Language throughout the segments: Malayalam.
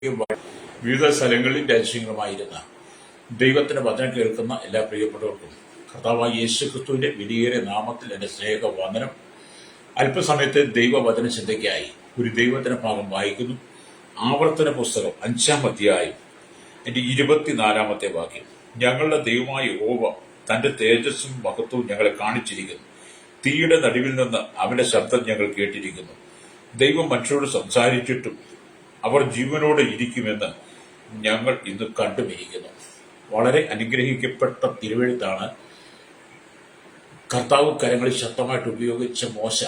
വിവിധ സ്ഥലങ്ങളിൽ രാജ്യങ്ങളുമായിരുന്ന ദൈവത്തിന്റെ വചനം കേൾക്കുന്ന എല്ലാ പ്രിയപ്പെട്ടവർക്കും കർത്താവായ യേശു ക്രിസ്തുവിന്റെ വിലയേറിയ നാമത്തിൽ എന്റെ സ്നേഹ വന്ദനം. അല്പസമയത്തെ ദൈവവചന ചിന്തയ്ക്കായി ഒരു ദൈവവചന ഭാഗം വായിക്കുന്നു. ആവർത്തന പുസ്തകം 5-ാം അധ്യായം എന്റെ 24-ാമത്തെ വാക്യം. ഞങ്ങളുടെ ദൈവമായ യഹോവ തന്റെ തേജസ്സും മഹത്വവും ഞങ്ങളെ കാണിച്ചിരിക്കുന്നു. തീയുടെ നടുവിൽ നിന്ന് അവന്റെ ശബ്ദം ഞങ്ങൾ കേട്ടിരിക്കുന്നു. ദൈവം മനുഷ്യരോട് സംസാരിച്ചിട്ടും അവർ ജീവനോടെ ഇരിക്കുമെന്ന് ഞങ്ങൾ ഇന്ന് കണ്ടുമിരിക്കുന്നു. വളരെ അനുഗ്രഹിക്കപ്പെട്ട തിരുവെഴുത്താണ് കർത്താവ് കരങ്ങളിൽ ശക്തമായിട്ട് ഉപയോഗിച്ച മോശ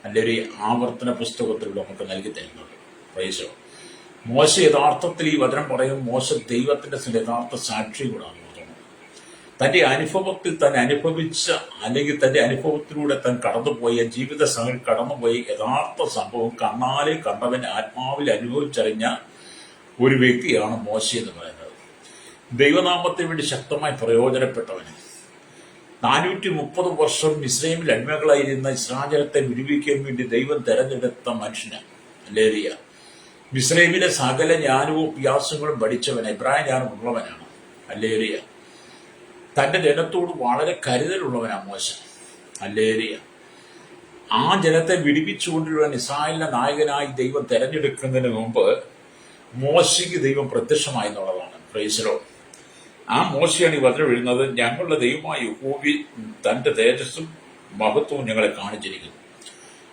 അല്ലെങ്കിൽ ആവർത്തന പുസ്തകത്തിൽ നമുക്ക് നൽകി തരുന്നത്. പ്രൈസോ, മോശ യഥാർത്ഥത്തിൽ ഈ വചനം പറയും. മോശ ദൈവത്തിന്റെ യഥാർത്ഥ സാക്ഷി കൂടാണ്. തന്റെ അനുഭവത്തിൽ താൻ അനുഭവിച്ച അല്ലെങ്കിൽ തന്റെ അനുഭവത്തിലൂടെ താൻ കടന്നുപോയ ജീവിത സംഘം കടന്നുപോയ യഥാർത്ഥ സംഭവം കണ്ണാലെ കണ്ടവൻ ആത്മാവിൽ അനുഭവിച്ചറിഞ്ഞ ഒരു വ്യക്തിയാണ് മോശ എന്ന് പറയുന്നത്. ദൈവനാമത്തിന് വേണ്ടി ശക്തമായി പ്രയോജനപ്പെട്ടവന് 430 വർഷം മിസ്രൈമിൽ അടിമകളായിരുന്ന ഇസ്രായേലത്തെ വിടുവിക്കാൻ വേണ്ടി ദൈവം തെരഞ്ഞെടുത്ത മനുഷ്യനാണ്. ലേറിയ മിസ്രൈമിലെ സകല ജ്ഞാനവും വ്യാസങ്ങളും പഠിച്ചവൻ, എബ്രായ ജ്ഞാനം ഉള്ളവനാണ്. അല്ലേറിയ തന്റെ ജനത്തോട് വളരെ കരുതലുള്ളവനാണ് മോശ. അല്ലേറിയ ആ ജനത്തെ വിടിപ്പിച്ചുകൊണ്ടിരുവാൻ ഇസ്രായേലിന്റെ നായകനായി ദൈവം തെരഞ്ഞെടുക്കുന്നതിന് മുമ്പ് മോശയ്ക്ക് ദൈവം പ്രത്യക്ഷമായി എന്നുള്ളതാണ്. പ്രൈസലോ, ആ മോശയാണ് ഈ വചനം എഴുതുന്നത്. ഞങ്ങളുടെ ദൈവമായ യഹോവ തന്റെ തേജസ്സും മഹത്വവും ഞങ്ങളെ കാണിച്ചിരിക്കുന്നു.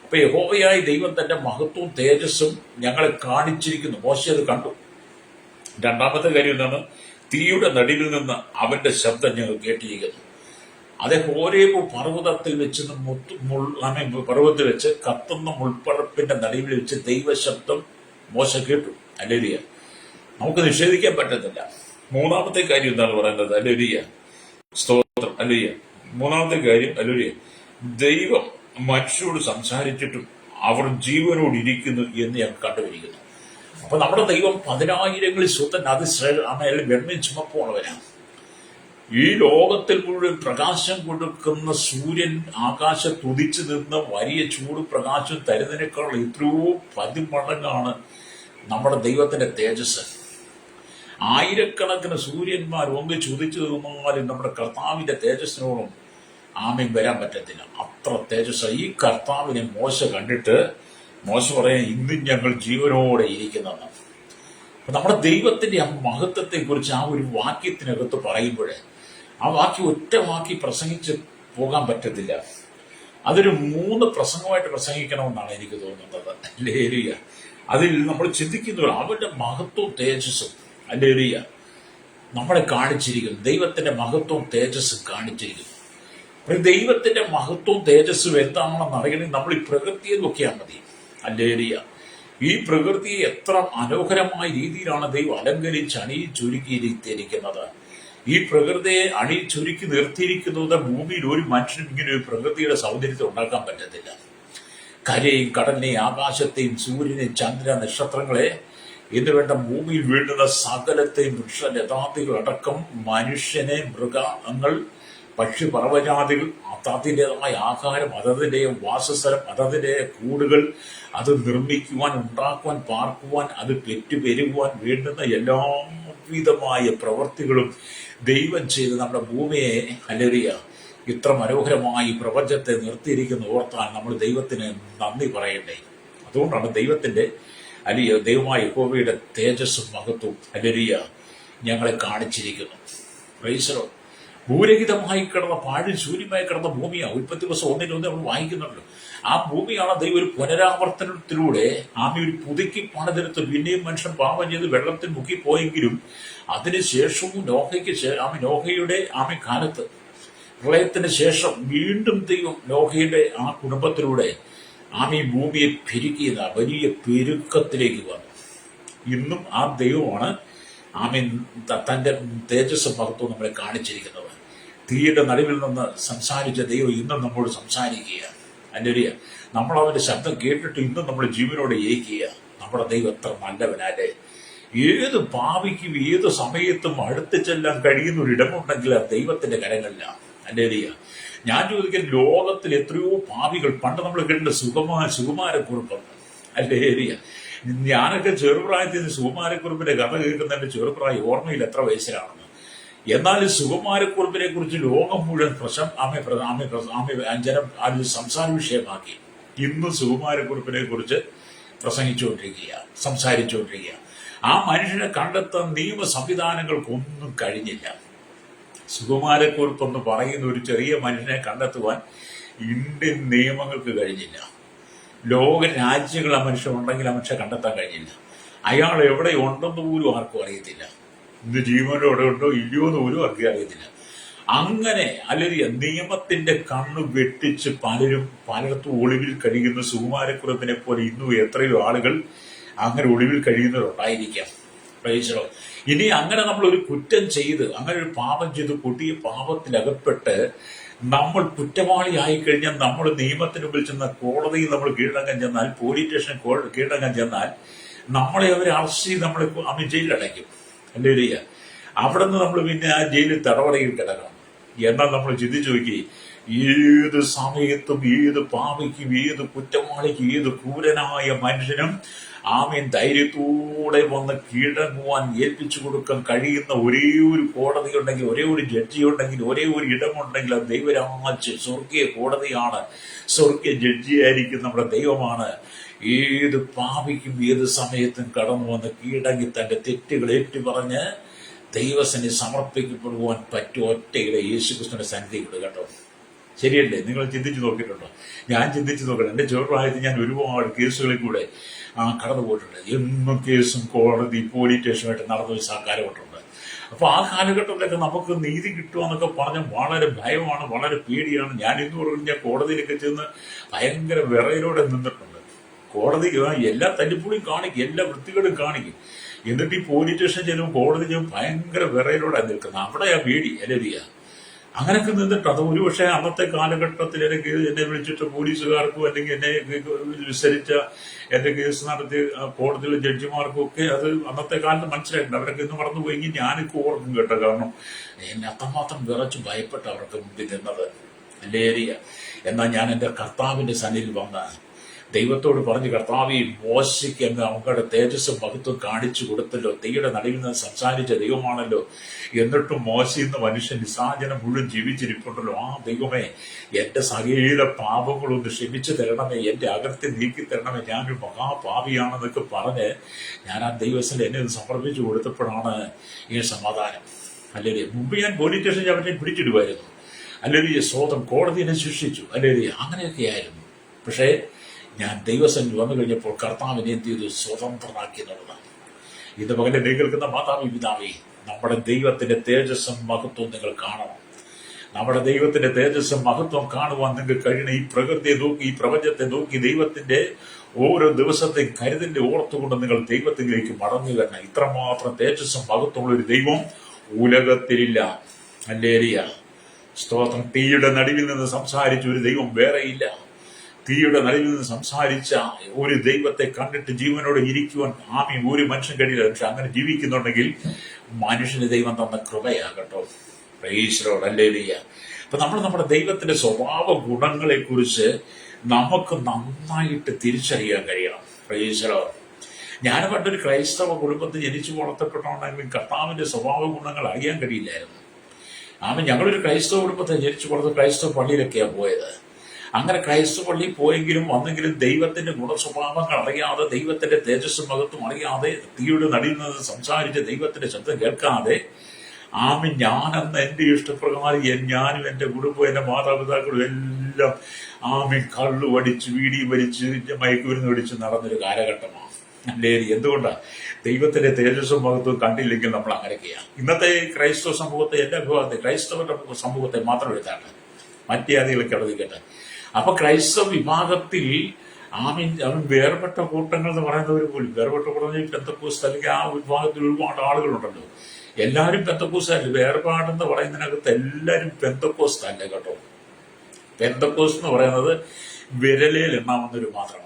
അപ്പൊ യഹോവയായ ദൈവം തന്റെ മഹത്വവും തേജസ്സും ഞങ്ങളെ കാണിച്ചിരിക്കുന്നു. മോശ അത് കണ്ടു. രണ്ടാമത്തെ കാര്യം എന്താണ്? തീയുടെ നടുവിൽ നിന്ന് അവന്റെ ശബ്ദം ഞങ്ങൾ കേട്ടിരിക്കുന്നു. അതേ ഹോരേബ് പർവ്വതത്തിൽ വെച്ച് പർവ്വതത്തിൽ വെച്ച് കത്തുന്ന മുൾപ്പറപ്പിന്റെ നടുവിൽ വെച്ച് ദൈവശബ്ദം മോശ കേട്ടു. അല്ലേലിയ, നമുക്ക് നിഷേധിക്കാൻ പറ്റത്തില്ല. മൂന്നാമത്തെ കാര്യം എന്താണ് പറയുന്നത്? അല്ലേലിയ, സ്തോത്രം. അല്ലേലിയ, മൂന്നാമത്തെ കാര്യം അല്ലേലിയ, ദൈവം മനുഷ്യരോട് സംസാരിച്ചിട്ടും അവർ ജീവനോട് ഇരിക്കുന്നു എന്ന് ഞാൻ കണ്ടുപിടിക്കുന്നു. അപ്പൊ നമ്മുടെ ദൈവം 10,000 സ്വത്തൻ അതിശ്രേഷ്ഠ വെണ്മയും ചുമപ്പുള്ളവനാണ്. ഈ ലോകത്തിൽ മുഴുവൻ പ്രകാശം കൊടുക്കുന്ന സൂര്യൻ ആകാശത്ത് ഉദിച്ചു നിന്ന് വലിയ ചൂട് പ്രകാശം തരുന്നതിനേക്കാൾ എത്രയോ 10 മടങ്ങാണ് നമ്മുടെ ദൈവത്തിന്റെ തേജസ്. ആയിരക്കണക്കിന് സൂര്യന്മാർ ഒന്നിച്ച് ഉദിച്ചു നിന്നാലും നമ്മുടെ കർത്താവിന്റെ തേജസ്സിനോടും ആമേൻ വരാൻ പറ്റത്തില്ല. അത്ര തേജസ് ഈ കർത്താവിനെ മോശ കണ്ടിട്ട് മോശ പറയാൻ, ഇന്നും ഞങ്ങൾ ജീവനോടെ ഇരിക്കുന്നതെന്ന്. അപ്പൊ നമ്മുടെ ദൈവത്തിന്റെ ആ മഹത്വത്തെ കുറിച്ച് ആ ഒരു വാക്യത്തിനകത്ത് പറയുമ്പോഴേ ആ വാക്യം ഒറ്റ വാക്കി പ്രസംഗിച്ച് പോകാൻ പറ്റത്തില്ല. അതൊരു 3 പ്രസംഗമായിട്ട് പ്രസംഗിക്കണമെന്നാണ് എനിക്ക് തോന്നുന്നത്. അല്ലേലിയ, അതിൽ നമ്മൾ ചിന്തിക്കുന്നത് അവന്റെ മഹത്വവും തേജസ്സും അല്ലേലിയ നമ്മളെ കാണിച്ചിരിക്കുന്നു. ദൈവത്തിന്റെ മഹത്വവും തേജസ്സും കാണിച്ചിരിക്കുന്നു. ദൈവത്തിന്റെ മഹത്വവും തേജസ്സും എന്താണെന്ന് അറിയണമെങ്കിൽ നമ്മൾ ഈ പ്രകൃതിയെ നോക്കിയാൽ മതി. അല്ലേലിയ, ഈ പ്രകൃതിയെ എത്ര മനോഹരമായ രീതിയിലാണ് ദൈവം അലങ്കരിച്ച് അണിയിച്ചൊരുക്കിയിരിക്കുന്നത്. ഈ പ്രകൃതിയെ അണിയിച്ചൊരുക്കി നിർത്തിയിരിക്കുന്നത് ഭൂമിയിൽ ഒരു മനുഷ്യനും ഇങ്ങനെ ഒരു പ്രകൃതിയുടെ സൗന്ദര്യത്തെ ഉണ്ടാക്കാൻ പറ്റത്തില്ല. കരയും കടലിനെയും ആകാശത്തെയും സൂര്യനെയും ചന്ദ്ര നക്ഷത്രങ്ങളെ എന്ന് വേണ്ട ഭൂമിയിൽ വീഴുന്ന സകലത്തെയും വൃക്ഷലതാദികൾ അടക്കം മനുഷ്യനെ, മൃഗങ്ങൾ, പക്ഷി പറവജാതികൾ അതതിൻ്റെതായ ആഹാരം, അതതിൻ്റെ വാസസ്ഥലം, അതതിൻ്റെ കൂടുകൾ, അത് നിർമ്മിക്കുവാൻ, ഉണ്ടാക്കുവാൻ, പാർക്കുവാൻ, അത് പെറ്റുപെരുകുവാൻ വേണ്ടുന്ന എല്ലാവിധമായ പ്രവർത്തികളും ദൈവം ചെയ്ത് നമ്മുടെ ഭൂമിയെ അലറിയ ഇത്ര മനോഹരമായി പ്രപഞ്ചത്തെ നിർത്തിയിരിക്കുന്ന ഓർത്താൽ നമ്മൾ ദൈവത്തിന് നന്ദി പറയണ്ടേ. അതുകൊണ്ടാണ് ദൈവത്തിന്റെ അലിയ ദൈവമായ യഹോവയുടെ തേജസ്സും മഹത്വവും അലരിയ ഞങ്ങളെ കാണിച്ചിരിക്കുന്നു. പ്രൈസലോ, ഭൂരഹിതമായി കിടന്ന പാഴും ശൂന്യമായി കിടന്ന ഭൂമിയാണ്. ഉൽപ്പത്തി ദിവസം 1:1 നമ്മൾ വായിക്കുന്നുണ്ട്. ആ ഭൂമിയാണ് ദൈവം ഒരു പുനരാവർത്തനത്തിലൂടെ ആമി ഒരു പുതുക്കി പണിതെടുത്ത് പിന്നെയും മനുഷ്യൻ പാപം ചെയ്ത് വെള്ളത്തിൽ മുക്കിപ്പോയെങ്കിലും അതിനുശേഷവും നോഹയുടെ കാലത്ത് പ്രളയത്തിന് ശേഷം വീണ്ടും ദൈവം നോഹയുടെ ആ കുടുംബത്തിലൂടെ ആമി ഭൂമിയെ പെരുക്കിയത് വലിയ പെരുക്കത്തിലേക്ക് വന്നു. ഇന്നും ആ ദൈവമാണ് ആമീൻ തന്റെ തേജസ് മഹത്വം നമ്മളെ കാണിച്ചിരിക്കുന്നത്. തീയുടെ നടുവിൽ നിന്ന് സംസാരിച്ച ദൈവം ഇന്നും നമ്മോട് സംസാരിക്കുക. അല്ലേലിയ, നമ്മൾ അവന്റെ ശബ്ദം കേട്ടിട്ട് ഇന്നും നമ്മൾ ജീവനോടെ ഏക്കുക. നമ്മുടെ ദൈവം എത്ര നല്ലവനല്ലേ. ഏത് പാപിക്കും ഏത് സമയത്തും അടുത്ത് ചെല്ലാൻ കഴിയുന്ന ഒരു ഇടമുണ്ടെങ്കിൽ ആ ദൈവത്തിന്റെ കരങ്ങളിലാണ്. അല്ലേലിയ, ഞാൻ ചോദിക്കാൻ, ലോകത്തിൽ എത്രയോ പാപികൾ, പണ്ട് നമ്മൾ കേട്ടിട്ട് സുകുമാരക്കുറിപ്പുണ്ട്. അല്ലേലിയ, ഞാനൊക്കെ ചെറുപ്രായത്തിൽ നിന്ന് സുകുമാരക്കുറുപ്പിന്റെ കഥ കേൾക്കുന്നതിന്റെ ചെറുപ്രായം ഓർമ്മയിൽ എത്ര വയസ്സിലാണെന്ന്. എന്നാൽ സുകുമാരക്കുറുപ്പിനെ കുറിച്ച് ലോകം മുഴുവൻ ജനം അത് സംസാര വിഷയമാക്കി. ഇന്ന് സുകുമാരക്കുറുപ്പിനെ കുറിച്ച് പ്രസംഗിച്ചുകൊണ്ടിരിക്കുക, സംസാരിച്ചുകൊണ്ടിരിക്കുക. ആ മനുഷ്യനെ കണ്ടെത്താൻ നിയമ സംവിധാനങ്ങൾക്കൊന്നും കഴിഞ്ഞില്ല. സുകുമാരക്കുറുപ്പ് എന്ന് പറയുന്ന ഒരു ചെറിയ മനുഷ്യനെ കണ്ടെത്തുവാൻ ഇന്ത്യൻ നിയമങ്ങൾക്ക് കഴിഞ്ഞില്ല. ലോക രാജ്യങ്ങൾ ആ മനുഷ്യൻ ഉണ്ടെങ്കിൽ ആ മനുഷ്യനെ കണ്ടെത്താൻ കഴിഞ്ഞില്ല. അയാൾ എവിടെ ഉണ്ടെന്ന് പോലും ആർക്കും അറിയത്തില്ല. ഇന്ന് ജീവനോടെ ഉണ്ടോ ഇല്ലയോ എന്ന് പോലും ആർക്കും അറിയത്തില്ല. അങ്ങനെ അല്ലെങ്കിൽ നിയമത്തിന്റെ കണ്ണു വെട്ടിച്ച് പലയിടത്തും ഒളിവിൽ കഴിയുന്ന സുകുമാരക്കുറുപ്പിനെ പോലെ ഇന്നും എത്രയോ ആളുകൾ അങ്ങനെ ഒളിവിൽ കഴിയുന്നവരുണ്ടായിരിക്കാം. പ്രയോഗിച്ചോ. ഇനി അങ്ങനെ നമ്മൾ ഒരു കുറ്റം ചെയ്ത് അങ്ങനെ ഒരു പാപം ചെയ്ത് കൊടിയ പാപത്തിലകപ്പെട്ട് നമ്മൾ കുറ്റവാളി ആയിക്കഴിഞ്ഞാൽ നമ്മൾ നിയമത്തിന് മുമ്പിൽ ചെന്ന കോടതിയിൽ നമ്മൾ കീഴടങ്ങാൻ ചെന്നാൽ, പോലീസ് സ്റ്റേഷൻ കീഴടങ്ങാൻ ചെന്നാൽ നമ്മളെ അവർ അറസ്റ്റ് ചെയ്ത് നമ്മളെ ജയിലിലടയ്ക്കും. അല്ലേ? അവിടെ നിന്ന് നമ്മൾ പിന്നെ ആ ജയിലിൽ തടവറയിൽ കിടക്കണം. എന്നാൽ നമ്മൾ ചിന്തിച്ചു നോക്കി, ഏത് സമയത്തും ഏത് പാപിക്കും ഏത് കുറ്റവാളിക്കും ഏത് ക്രൂരനായ മനുഷ്യനും ധൈര്യത്തോടെ വന്ന് കീഴടങ്ങുവാൻ ഏൽപ്പിച്ചു കൊടുക്കാൻ കഴിയുന്ന ഒരേ ഒരു കോടതി ഉണ്ടെങ്കിൽ, ഒരേ ഒരു ജഡ്ജി ഉണ്ടെങ്കിൽ, ഒരേ ഒരു ഇടമുണ്ടെങ്കിൽ അത് ദൈവരാജ്യം സ്വർഗീയ കോടതിയാണ്. സ്വർഗീയ ജഡ്ജിയായിരിക്കും നമ്മുടെ ദൈവമാണ്. ഏത് പാപിക്കും ഏത് സമയത്തും കടന്നു വന്ന് കീഴടങ്ങി തന്റെ തെറ്റുകൾ ഏറ്റുപറഞ്ഞ് ദൈവസന്നിധി സമർപ്പിക്കപ്പെടുവാൻ പറ്റും ഒറ്റയിലെ യേശുക്രിസ്തുവിന്റെ സന്നിധിയുണ്ട്. കേട്ടോ, ശരിയല്ലേ? നിങ്ങൾ ചിന്തിച്ചു നോക്കിയിട്ടുണ്ടോ? ഞാൻ ചിന്തിച്ചു നോക്കണം. എന്റെ ചെറുപ്രായത്തിൽ ഞാൻ ഒരുപാട് കേസുകളിൽ കൂടെ കടന്നു പോയിട്ടുണ്ട്. എന്നും കേസും കോടതി പോലീസ് സ്റ്റേഷനുമായിട്ട് നടന്നു വെച്ച കാലഘട്ടമുണ്ട്. അപ്പൊ ആ കാലഘട്ടത്തിലൊക്കെ നമുക്ക് നീതി കിട്ടുക എന്നൊക്കെ പറഞ്ഞാൽ വളരെ ഭയമാണ്, വളരെ പേടിയാണ്. ഞാൻ ഇന്ന് പറഞ്ഞ കോടതിയിലൊക്കെ ചെന്ന് ഭയങ്കര വിറയിലൂടെ നിന്നിട്ടുണ്ട്. കോടതി എല്ലാ തല്ലിപ്പുളിയും കാണിക്കും, എല്ലാ വൃത്തികളും കാണിക്കും. എന്നിട്ട് ഈ പോലീസ് സ്റ്റേഷൻ ചെല്ലുമ്പോൾ കോടതി ചെല്ലുമ്പോൾ ഭയങ്കര വിറയിലൂടെ നിൽക്കുന്നത്. അവിടെയാ പേടി. അല്ലേരിയ അങ്ങനെയൊക്കെ നിന്നിട്ട് അത് ഒരുപക്ഷെ അന്നത്തെ കാലഘട്ടത്തിൽ എനിക്ക് എന്നെ വിളിച്ചിട്ട് പോലീസുകാർക്കും അല്ലെങ്കിൽ എന്നെ വിസ്തരിച്ച എന്റെ കേസ് നടത്തി കോടതിയിലെ ജഡ്ജിമാർക്കും ഒക്കെ അത് അന്നത്തെ കാലത്ത് മനസ്സിലായിട്ടുണ്ട്. അവരൊക്കെ ഇന്ന് മറന്നുപോയെങ്കിൽ ഞാനൊക്കെ ഓർക്കും കേട്ടോ. കാരണം എന്നെ അത്രമാത്രം വിറച്ച് ഭയപ്പെട്ട അവർക്ക് മുമ്പിൽ നിന്നത്. അല്ലേരിയ എന്നാൽ ഞാൻ എന്റെ കർത്താവിന്റെ സന്നിധിയിൽ വന്ന ദൈവത്തോട് പറഞ്ഞ്, കർത്താവ് മോശയ്ക്ക് അങ്ങ് അവങ്ങളുടെ തേജസ്സും മഹത്വം കാണിച്ചു കൊടുത്തല്ലോ, തീയുടെ നടുവിൽ നിന്ന് സംസാരിച്ച ദൈവമാണല്ലോ. എന്നിട്ടും മോശ എന്ന മനുഷ്യൻ നിസാചനം മുഴുവൻ ജീവിച്ചിരിപ്പുണ്ടല്ലോ. ആ ദൈവമേ, എന്റെ സകല പാപങ്ങളൊന്ന് ക്ഷമിച്ചു തരണമേ, എന്റെ അകത്തെ നീക്കി തരണമേ, ഞാനൊരു മഹാപാപിയാണെന്നൊക്കെ പറഞ്ഞ് ഞാൻ ആ ദൈവത്തിൽ എന്നെ സമർപ്പിച്ചു കൊടുത്തപ്പോഴാണ് ഈ സമാധാനം. അല്ലേ? മുമ്പ് ഞാൻ പോലീസ് സ്റ്റേഷനിൽ അവരെ പിടിച്ചിടുമായിരുന്നു. അല്ലെങ്കിൽ സ്വന്തം കോടതി എന്നെ ശിക്ഷിച്ചു. അല്ലെങ്കിൽ അങ്ങനെയൊക്കെ ആയിരുന്നു. പക്ഷേ ഞാൻ ദൈവസന്നിധി വന്നു കഴിഞ്ഞപ്പോൾ കർത്താവിനെ എന്ത് ചെയ്തു? സ്വതന്ത്രനാക്കി എന്നുള്ളതാണ്. ഇത് മകനെ കേൾക്കുന്ന മാതാവി പിതാവേ, നമ്മുടെ ദൈവത്തിന്റെ തേജസ്സും മഹത്വം നിങ്ങൾ കാണണം. നമ്മുടെ ദൈവത്തിന്റെ തേജസ്സും മഹത്വം കാണുവാൻ നിങ്ങൾക്ക് കഴിയണം. ഈ പ്രകൃതിയെ നോക്കി, ഈ പ്രപഞ്ചത്തെ നോക്കി, ദൈവത്തിന്റെ ഓരോ ദിവസത്തെയും കരുതലിന്റെ ഓർത്തുകൊണ്ട് നിങ്ങൾ ദൈവത്തിലേക്ക് മടങ്ങി വരണം. ഇത്രമാത്രം തേജസ്സും മഹത്വമുള്ള ഒരു ദൈവം ഉലകത്തിലില്ല. അല്ലേരിയ സ്തോത്രം. തീയുടെ നടുവിൽ നിന്ന് സംസാരിച്ച ഒരു ദൈവം വേറെയില്ല. തീയുടെ നടുവിൽ നിന്ന് സംസാരിച്ച ഒരു ദൈവത്തെ കണ്ടിട്ട് ജീവനോടെ ഇരിക്കുവാൻ ഒരു മനുഷ്യൻ കഴിയില്ല. പക്ഷെ അങ്ങനെ ജീവിക്കുന്നുണ്ടെങ്കിൽ മനുഷ്യന് ദൈവം തന്ന കൃപയാകട്ടോ. പ്രൈസ്ലോർഡ്. ഹല്ലേലൂയ. അപ്പൊ നമ്മൾ നമ്മുടെ ദൈവത്തിന്റെ സ്വഭാവ ഗുണങ്ങളെ കുറിച്ച് നമുക്ക് നന്നായിട്ട് തിരിച്ചറിയാൻ കഴിയണം. പ്രൈസ്ലോർഡ്. ഞാൻ പണ്ടൊരു ക്രൈസ്തവ കുടുംബത്തിൽ ജനിച്ചു വളർത്തപ്പെട്ടോണ്ടെങ്കിൽ കർത്താവിന്റെ സ്വഭാവ ഗുണങ്ങൾ അറിയാൻ കഴിയില്ലായിരുന്നു. ഞങ്ങളൊരു ക്രൈസ്തവ കുടുംബത്തെ ജനിച്ചു വളർത്ത ക്രൈസ്തവ പള്ളിയിലൊക്കെയാണ് പോയത്. അങ്ങനെ ക്രൈസ്തവ പള്ളിയിൽ പോയെങ്കിലും വന്നെങ്കിലും ദൈവത്തിന്റെ ഗുണസ്വഭാവങ്ങൾ അറിയാതെ, ദൈവത്തിന്റെ തേജസ്സും മഹത്വം അറിയാതെ, തീയുടെ നടിയിൽ നിന്ന് സംസാരിച്ച് ദൈവത്തിന്റെ ശബ്ദം കേൾക്കാതെ ഞാനെന്ന എന്റെ ഇഷ്ടപ്രകാരം ഞാനും എന്റെ കുടുംബവും എന്റെ മാതാപിതാക്കളും എല്ലാം കള്ളു അടിച്ച് വീടി വലിച്ച് മയക്കുമരുന്ന് അടിച്ച് നടന്നൊരു കാലഘട്ടമാണ്. അല്ലേ? എന്തുകൊണ്ടാണ്? ദൈവത്തിന്റെ തേജസ്സും മഹത്വം കണ്ടില്ലെങ്കിൽ നമ്മൾ അങ്ങനെയൊക്കെയാണ്. ഇന്നത്തെ ക്രൈസ്തവ സമൂഹത്തെ, എല്ലാ വിഭാഗത്തെ ക്രൈസ്തവ സമൂഹത്തെ മാത്രം എടുത്താണ്, മറ്റേ ആദികളൊക്കെ അവധിക്കട്ടെ. അപ്പൊ ക്രൈസ്തവ വിഭാഗത്തിൽ അവൻ വേർപെട്ട കൂട്ടങ്ങൾ എന്ന് പറയുന്നവർ പോലും, വേർപെട്ട കൂട്ടങ്ങൾ പെന്തക്കോസ്ത് അല്ലെങ്കിൽ ആ വിഭാഗത്തിൽ ഒരുപാട് ആളുകളുണ്ടല്ലോ. എല്ലാവരും പെന്തക്കോസ്തല്ല. വേർപാടെന്ന് പറയുന്നതിനകത്ത് എല്ലാവരും പെന്തക്കോസ്ത് അല്ല കേട്ടോ. പെന്തക്കോസ്ത് എന്ന് പറയുന്നത് വിരലയിൽ എണ്ണാവുന്നവർ മാത്രമാണ്.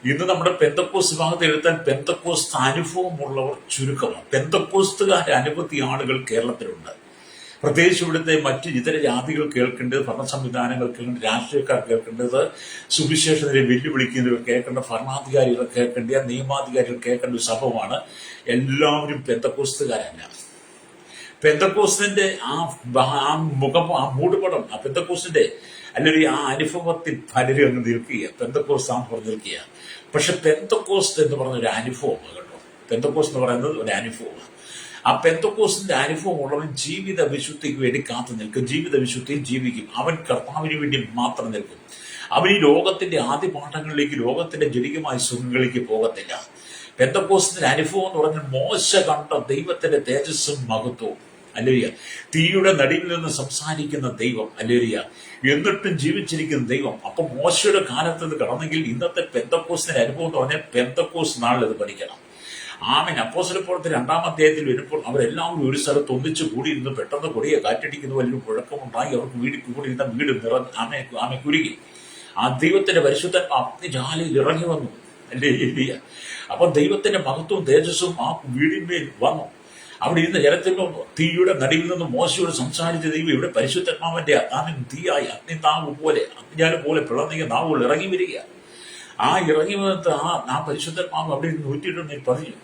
ഇന്ന് നമ്മുടെ പെന്തക്കോസ്ത് വിഭാഗത്തെ എടുത്താൽ പെന്തക്കോസ്ത് അനുഭവമുള്ളവർ ചുരുക്കമാണ്. പെന്തക്കോസ്തുകാരെ അനവധി ആളുകൾ കേരളത്തിലുണ്ട്. പ്രത്യേകിച്ച് ഇവിടുത്തെ മറ്റ് ഇതര ജാതികൾ കേൾക്കേണ്ടത്, ഭരണ സംവിധാനങ്ങൾ കേൾക്കേണ്ടത്, രാഷ്ട്രീയക്കാർ കേൾക്കേണ്ടത്, സുവിശേഷത്തിനെ വെല്ലുവിളിക്കുന്നവർ കേൾക്കേണ്ട, ഭരണാധികാരികൾ കേൾക്കേണ്ട, നിയമാധികാരികൾ കേൾക്കേണ്ട ഒരു സംഭവമാണ്. എല്ലാവരും പെന്തക്കോസ്തുകാരല്ല. പെന്തക്കോസ്തിന്റെ ആ മുഖം, ആ മൂടുപടം, ആ പെന്തക്കോസ്തിന്റെ അല്ലെങ്കിൽ ആ അനുഭവത്തിൽ പലരും അങ്ങ് നിൽക്കുക, പെന്തക്കോസ്ത് ആണെന്ന് പറഞ്ഞ് നിൽക്കുക. പക്ഷെ പെന്തക്കോസ്ത് എന്ന് പറഞ്ഞ ഒരു അനുഭവമാണ് കേട്ടോ. പെന്തക്കോസ്ത് എന്ന് പറയുന്നത് ഒരു അനുഭവമാണ്. ആ പെന്തക്കോസ്തിന്റെ അനുഭവം ഉള്ളവൻ ജീവിത വിശുദ്ധിക്ക് വേണ്ടി കാത്തു നിൽക്കും, ജീവിത വിശുദ്ധിയും ജീവിക്കും. അവൻ കർത്താവിന് വേണ്ടി മാത്രം നിൽക്കും. അവൻ ഈ ലോകത്തിന്റെ ആദ്യ പാഠങ്ങളിലേക്ക്, ലോകത്തിന്റെ ജടികമായ സുഖങ്ങളിലേക്ക് പോകത്തില്ല. പെന്തക്കോസ്തിന്റെ അനുഭവം എന്ന് പറഞ്ഞാൽ മോശ കണ്ട ദൈവത്തിന്റെ തേജസ്സും മഹത്വവും. ഹല്ലേലൂയ. തീയുടെ നടുവിൽ നിന്ന് സംസാരിക്കുന്ന ദൈവം. ഹല്ലേലൂയ. എന്നിട്ടും ജീവിച്ചിരിക്കുന്ന ദൈവം. അപ്പൊ മോശയുടെ കാലത്ത് ഇത് കടന്നെങ്കിൽ ഇന്നത്തെ പെന്തക്കോസ്തിന്റെ അനുഭവം എന്ന് പറഞ്ഞാൽ പെന്തക്കോസ്ത് നാളിൽ ഇത് പഠിക്കണം. ആമേൻ. അപ്പോസ്തലപ്രവൃത്തി 2-ാം അധ്യായത്തിൽ വരുമ്പോൾ അവരെല്ലാവരും ഒരു സ്ഥലത്ത് ഒന്നിച്ചു കൂടിയിരുന്ന് പെട്ടെന്ന് കൊടിയെ കാറ്റടിക്കുന്ന വലിയ മുഴക്കമുണ്ടായി. അവർക്ക് കൂടിയിരുന്ന വീട് ആമെ കുരുകി. ആ ദൈവത്തിന്റെ പരിശുദ്ധ അഗ്നിജ്വാലയിൽ ഇറങ്ങി വന്നു. ഹല്ലേലൂയ. അപ്പൊ ദൈവത്തിന്റെ മഹത്വവും തേജസ്സും ആ വീടിന്മേൽ വന്നു. അവിടെ ഇരുന്ന ജനത്തിൽ തീയുടെ നടുവിൽ നിന്ന് മോശയോട് സംസാരിച്ച ദൈവം ഇവിടെ പരിശുദ്ധാത്മാവിന്റെ തീയായി അഗ്നിനാവ് പോലെ, അഗ്നിജാലം പോലെ പിളർന്നിയ നാവുകൾ ഇറങ്ങി വരിക. ആ ഇറങ്ങി വന്നിട്ട് ആ പരിശുദ്ധാത്മാവ് അവിടെ 120 പതിഞ്ഞു.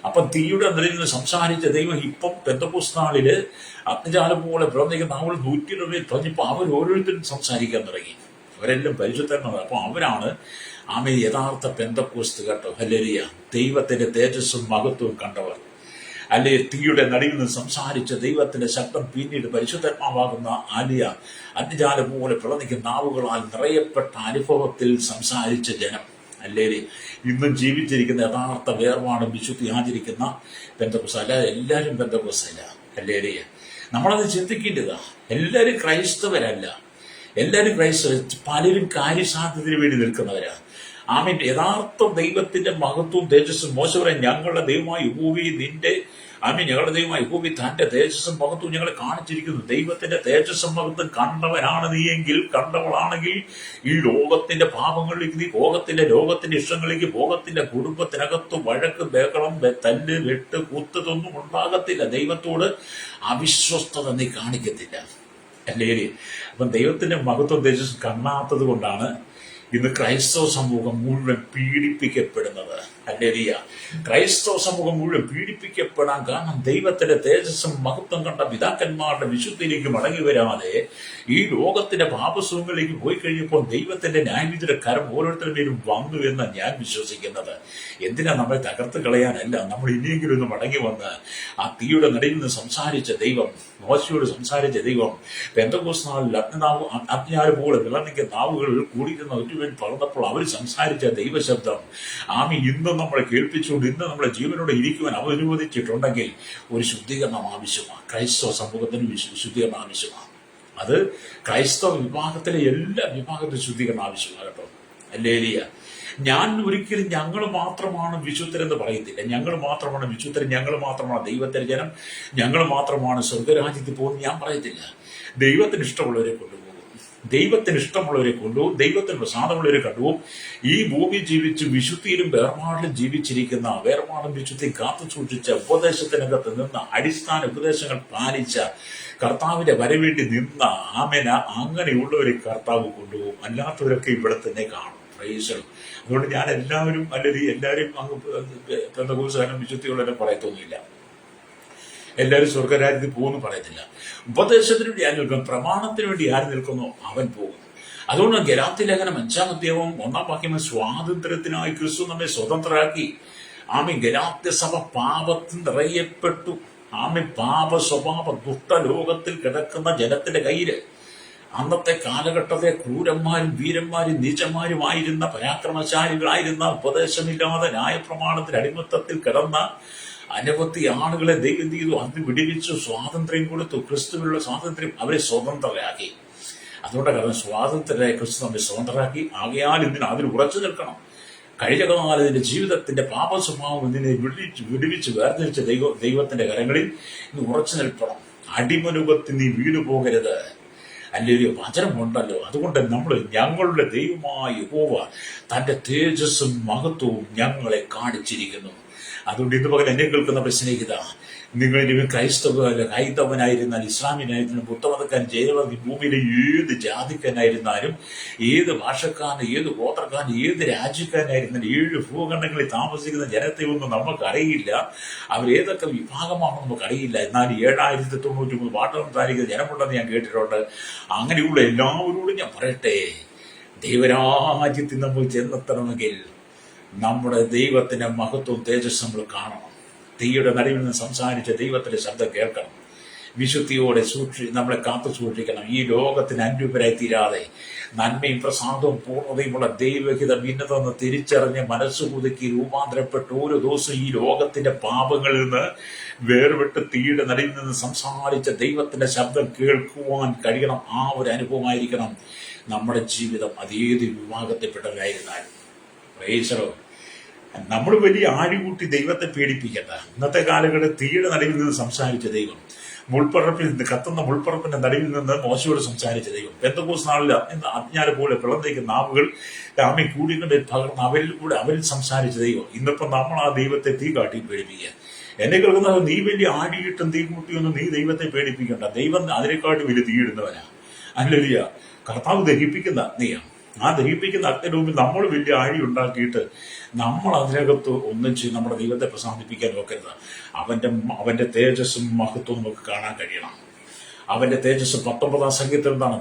അപ്പൊ തീയുടെ നടുവിൽ നിന്ന് സംസാരിച്ച ദൈവം ഇപ്പം പെന്തക്കോസ്ത് നാളില് അഗ്നിജാലം പോലെ പിളർന്നിയ നാവുകൾ 120 പതിഞ്ഞപ്പോ അവർ ഓരോരുത്തരും സംസാരിക്കാൻ തുടങ്ങി. അവരെല്ലാം പരിശുദ്ധന്മാർ. അപ്പൊ അവരാണ് യഥാർത്ഥ പെന്തക്കോസ്ത് കേട്ടോ. ഹല്ലേലൂയ. ദൈവത്തിന്റെ തേജസ്സും മഹത്വവും കണ്ടവർ. അല്ലെ തീയുടെ നടുവിൽ നിന്ന് സംസാരിച്ച ദൈവത്തിന്റെ ശബ്ദം പിന്നീട് പരിശുദ്ധാത്മാവാകുന്ന അഗ്നിജാലം പോലെ പിളർന്നിക്കുന്ന നാവുകളാൽ നിറയപ്പെട്ട അനുഭവത്തിൽ സംസാരിച്ച ജനം. അല്ലേ ഇന്നും ജീവിച്ചിരിക്കുന്ന യഥാർത്ഥ വേർപാടും വിശുദ്ധി ആചരിക്കുന്ന പെന്തക്കോസ്ത്. അല്ല, എല്ലാവരും പെന്തക്കോസ്തല്ല. അല്ലേ, നമ്മളത് ചിന്തിക്കേണ്ടതാ. എല്ലാവരും ക്രൈസ്തവരല്ല. എല്ലാവരും ക്രൈസ്തവർ. പലരും കാര്യസാധ്യതയ്ക്ക് വേണ്ടി നിൽക്കുന്നവരാ. ആമേൻ. യഥാർത്ഥ ദൈവത്തിന്റെ മഹത്വവും തേജസ്സും മോശ പറയാൻ, ഞങ്ങളുടെ ദൈവമായ യഹോവേ നിന്റെ ഞങ്ങളുടെ ദൈവമായ യഹോവേ തന്റെ തേജസ്സും മഹത്വവും ഞങ്ങളെ കാണിച്ചിരിക്കുന്നു. ദൈവത്തിന്റെ തേജസ്സും മഹത്വം കണ്ടവനാണ് നീയെങ്കിൽ, കണ്ടവളാണെങ്കിൽ ഈ ലോകത്തിന്റെ പാപങ്ങളിലേക്ക്, നീ ലോകത്തിന്റെ ഇഷ്ടങ്ങളിലേക്ക്, ലോകത്തിന്റെ കുടുംബത്തിനകത്ത് വഴക്ക്, ബഹളം, തല്ല്, വെട്ട്, കുത്തതൊന്നും ഉണ്ടാകത്തില്ല. ദൈവത്തോട് അവിശ്വസ്തത നീ കാണിക്കത്തില്ല. അല്ലേ? അപ്പം ദൈവത്തിന്റെ മഹത്വം തേജസ്സും കാണാത്തത് കൊണ്ടാണ് ഇന്ന് ക്രൈസ്തവ സമൂഹം മുഴുവൻ പീഡിപ്പിക്കപ്പെടുന്നത്. ഹല്ലേലൂയ. ക്രൈസ്തവ സമൂഹം മുഴുവൻ പീഡിപ്പിക്കപ്പെടാൻ കാരണം ദൈവത്തിന്റെ തേജസ്സും മഹത്വം കണ്ട പിതാക്കന്മാരുടെ വിശുദ്ധിയിലേക്ക് മടങ്ങി വരാതെ ഈ ലോകത്തിന്റെ പാപസുഖങ്ങളിലേക്ക് പോയി കഴിഞ്ഞപ്പോൾ ദൈവത്തിന്റെ ന്യായവിധിയുടെ കരം ഓരോരുത്തരുടെ മേലും വന്നു എന്നാണ് ഞാൻ വിശ്വസിക്കുന്നത്. എന്തിനാ നമ്മളെ തകർത്ത് കളയാനല്ല, നമ്മൾ ഇനിയെങ്കിലും ഒന്ന് മടങ്ങി വന്ന് ആ തീയുടെ നടുവിൽ നിന്ന് സംസാരിച്ച ദൈവം, മോശയോട് സംസാരിച്ച ദൈവം, പെന്തക്കോസ്ത് നാളിൽ അഗ്നിജാലം പോലെ വിളർന്നിക്കുന്ന നാവുകൾ കൂടിയിരുന്ന ഒരുവൻ പറഞ്ഞപ്പോൾ അവർ സംസാരിച്ച ദൈവശബ്ദം ഇന്നും നമ്മളെ കേൾപ്പിച്ചുകൊണ്ട് ഇന്ന് നമ്മളെ ജീവനോടെ ഇരിക്കുവാൻ അനുവദിച്ചിട്ടുണ്ടെങ്കിൽ ഒരു ശുദ്ധീകരണം ആവശ്യമാണ്. ക്രൈസ്തവ സമൂഹത്തിന് ശുദ്ധീകരണം ആവശ്യമാണ്. അത് ക്രൈസ്തവ വിഭാഗത്തിലെ എല്ലാ വിഭാഗത്തിലും ശുദ്ധീകരണം ആവശ്യമാണ് കേട്ടോ. ഹല്ലേലൂയ. ഞാൻ ഒരിക്കലും ഞങ്ങൾ മാത്രമാണ് വിശുദ്ധരെന്ന് പറയത്തില്ല. ഞങ്ങൾ മാത്രമാണ് വിശുദ്ധരൻ, ഞങ്ങൾ മാത്രമാണ് ദൈവത്തിന്റെ ജനം, ഞങ്ങൾ മാത്രമാണ് സ്വർഗരാജ്യത്തിൽ പോകുന്നത് ഞാൻ പറയത്തില്ല. ദൈവത്തിന് ഇഷ്ടമുള്ളവരെ കൊണ്ടുപോകും, ദൈവത്തിന് ഇഷ്ടമുള്ളവരെ കൊണ്ടുപോകും, ദൈവത്തിന് പ്രസാദമുള്ളവരെ കണ്ടുപോകും. ഈ ഭൂമി ജീവിച്ച് വിശുദ്ധിയിലും വേർപാടിലും ജീവിച്ചിരിക്കുന്ന, വേർപാടും വിശുദ്ധി കാത്തു സൂക്ഷിച്ച, ഉപദേശത്തിനകത്ത് നിന്ന് അടിസ്ഥാന ഉപദേശങ്ങൾ പാലിച്ച, കർത്താവിന്റെ വരവേണ്ടി നിന്ന അങ്ങനെയുള്ളവരെ കർത്താവ് കൊണ്ടുപോകും. അല്ലാത്തവരൊക്കെ ഇവിടെ തന്നെ കാണും. അതുകൊണ്ട് ഞാൻ എല്ലാവരും എല്ലാവരും അങ്ങ് പെന്തക്കോസ്തുകാരും വിശുദ്ധിയുള്ളവരെ പറയത്തൊന്നുമില്ല. എല്ലാവരും സ്വർഗരാജ്യത്തിൽ പോകുന്നു പറയത്തില്ല. ഉപദേശത്തിന് വേണ്ടി ആര് നിൽക്കും, പ്രമാണത്തിന് വേണ്ടി ആര് നിൽക്കുന്നു അവൻ പോകും. അതുകൊണ്ട് ഗലാത്യ ലേഖനം 5-ാം അധ്യായവും 1-ാം വാക്യം, സ്വാതന്ത്ര്യത്തിനായി ക്രിസ്തു നമ്മെ സ്വതന്ത്രരാക്കി. ഗലാത്യ സഭ പാപത്തിൽ നിറയപ്പെട്ടു. പാപ സ്വഭാവ ദുഷ്ടലോകത്തിൽ കിടക്കുന്ന ജനത്തിന്റെ കയ്യില് അന്നത്തെ കാലഘട്ടത്തെ ക്രൂരന്മാരും വീരന്മാരും നീചന്മാരുമായിരുന്ന, പരാക്രമശാലികളായിരുന്ന, ഉപദേശമില്ലാതെ ന്യായപ്രമാണത്തിന് അടിമത്തത്തിൽ കിടന്ന അനവധി ആളുകളെ ദൈവം ചെയ്തു. അന്ന് വിടിവിച്ചു, സ്വാതന്ത്ര്യം കൊടുത്തു. ക്രിസ്തുവിനുള്ള സ്വാതന്ത്ര്യം അവരെ സ്വതന്ത്രരാക്കി. അതുകൊണ്ട് കാരണം സ്വാതന്ത്ര്യരായ ക്രിസ്തു നമ്മെ സ്വതന്ത്രരാക്കി. ആകയാൽ ഇതിന് അതിൽ ഉറച്ചു നിൽക്കണം. കഴിഞ്ഞ കാലത്തിന്റെ ജീവിതത്തിന്റെ പാപ സ്വഭാവം ഇതിനെ വിടിവിച്ച് വേർതിരിച്ച ദൈവത്തിന്റെ കരങ്ങളിൽ ഇന്ന് ഉറച്ചു നിൽക്കണം. അടിമനുഖത്തിൽ നീ വീണു പോകരുത്. അല്ലെങ്കിൽ വചനമുണ്ടല്ലോ. അതുകൊണ്ട് ഞങ്ങളുടെ ദൈവമായ യഹോവ തന്റെ തേജസ്സും മഹത്വവും ഞങ്ങളെ കാണിച്ചിരിക്കുന്നു. അതുകൊണ്ട് ഇന്ന് പകൽ എന്നെ കേൾക്കുന്ന സ്നേഹിത, നിങ്ങൾ ഹൈന്ദവനായിരുന്നാൽ, ഇസ്ലാമിനായിരുന്നാലും, ബുദ്ധമതക്കാരൻ, ജൈനമത, ഭൂമിയിലെ ഏത് ജാതിക്കാരനായിരുന്നാലും, ഏത് ഭാഷക്കാരൻ, ഏത് ഗോത്രക്കാരൻ, ഏത് രാജ്യക്കാരനായിരുന്നാലും, 7 ഭൂഖണ്ഡങ്ങളിൽ താമസിക്കുന്ന ജനത്തെ ഒന്നും നമുക്കറിയില്ല. അവരേതൊക്കെ വിഭാഗമാണെന്ന് നമുക്കറിയില്ല. എന്നാൽ 7093 പാട്ട് സംസാരിക്കുന്ന ജനമുണ്ടെന്ന് ഞാൻ കേട്ടിട്ടുണ്ട്. അങ്ങനെയുള്ള എല്ലാവരോടും ഞാൻ പറയട്ടെ, ദൈവരാജ്യത്തിൽ നമ്മൾ ചെന്നെത്തണമെങ്കിൽ നമ്മുടെ ദൈവത്തിന്റെ മഹത്വം, തേജസ് നമ്മൾ കാണണം. തീയുടെ നടുവിൽ നിന്ന് സംസാരിച്ച ദൈവത്തിന്റെ ശബ്ദം കേൾക്കണം. വിശുദ്ധിയോടെ നമ്മളെ കാത്തു സൂക്ഷിക്കണം. ഈ ലോകത്തിന് അന്യൂപരായി തീരാതെ നന്മയും പ്രസാദവും പൂർണ്ണതയുമുള്ള ദൈവഹിതം ഇന്നതെന്ന് തിരിച്ചറിഞ്ഞ് മനസ്സ് പുതുക്കി രൂപാന്തരപ്പെട്ട് ഓരോ ദിവസവും ഈ ലോകത്തിന്റെ പാപങ്ങളിൽ നിന്ന് വേർപെട്ട് തീയുടെ നടുവിൽ നിന്ന് സംസാരിച്ച ദൈവത്തിന്റെ ശബ്ദം കേൾക്കുവാൻ കഴിയണം. ആ ഒരു അനുഭവമായിരിക്കണം നമ്മുടെ ജീവിതം. അതേത് വിഭാഗത്തിൽപ്പെട്ടവരായിരുന്നാലും. പ്രൈസറോ, നമ്മൾ വലിയ ആഴികൂട്ടി ദൈവത്തെ പേടിപ്പിക്കണ്ട. ഇന്നത്തെ കാലഘട്ടത്തിൽ തീയുടെ നടുവിൽ നിന്ന് സംസാരിച്ച ദൈവം, കത്തുന്ന മുൾപ്പറപ്പിന്റെ നടുവിൽ നിന്ന് മോശയോട് സംസാരിച്ച ദൈവം, പെന്തക്കോസ്ത് നാളിൽ അജ്ഞാന പോലെ പിളർന്നേക്കുന്ന നാവുകൾ ആമി കൂടിയുടെ പകർന്ന് അവരിൽ സംസാരിച്ച ദൈവം. ഇന്നിപ്പോ നമ്മൾ ആ ദൈവത്തെ തീ കാട്ടി പേടിപ്പിക്കുക. എന്നെ കേൾക്കുന്നത്, നീ വലിയ ആടിയിട്ടും തീ കൂട്ടിയൊന്നും നീ ദൈവത്തെ പേടിപ്പിക്കണ്ട. ദൈവം അതിനെക്കാട്ടി വലിയ തീയിടുന്നവനാ. അല്ലല്ല, കർത്താവ് ദഹിപ്പിക്കുന്ന നീയാണ്. ആ ദഹിപ്പിക്കുന്ന അഗ്നിയുടെ മുമ്പിൽ നമ്മൾ വലിയ ആഴി ഉണ്ടാക്കിയിട്ട് നമ്മൾ അതിനകത്ത് ഒന്നിച്ച് നമ്മുടെ ദൈവത്തെ പ്രസാദിപ്പിക്കാൻ നോക്കരുത്. അവന്റെ തേജസ്സും മഹത്വവും നമുക്ക് കാണാൻ കഴിയണം. അവന്റെ തേജസ് 19-ാം സംഗീതത്തിൽ എന്താണ്?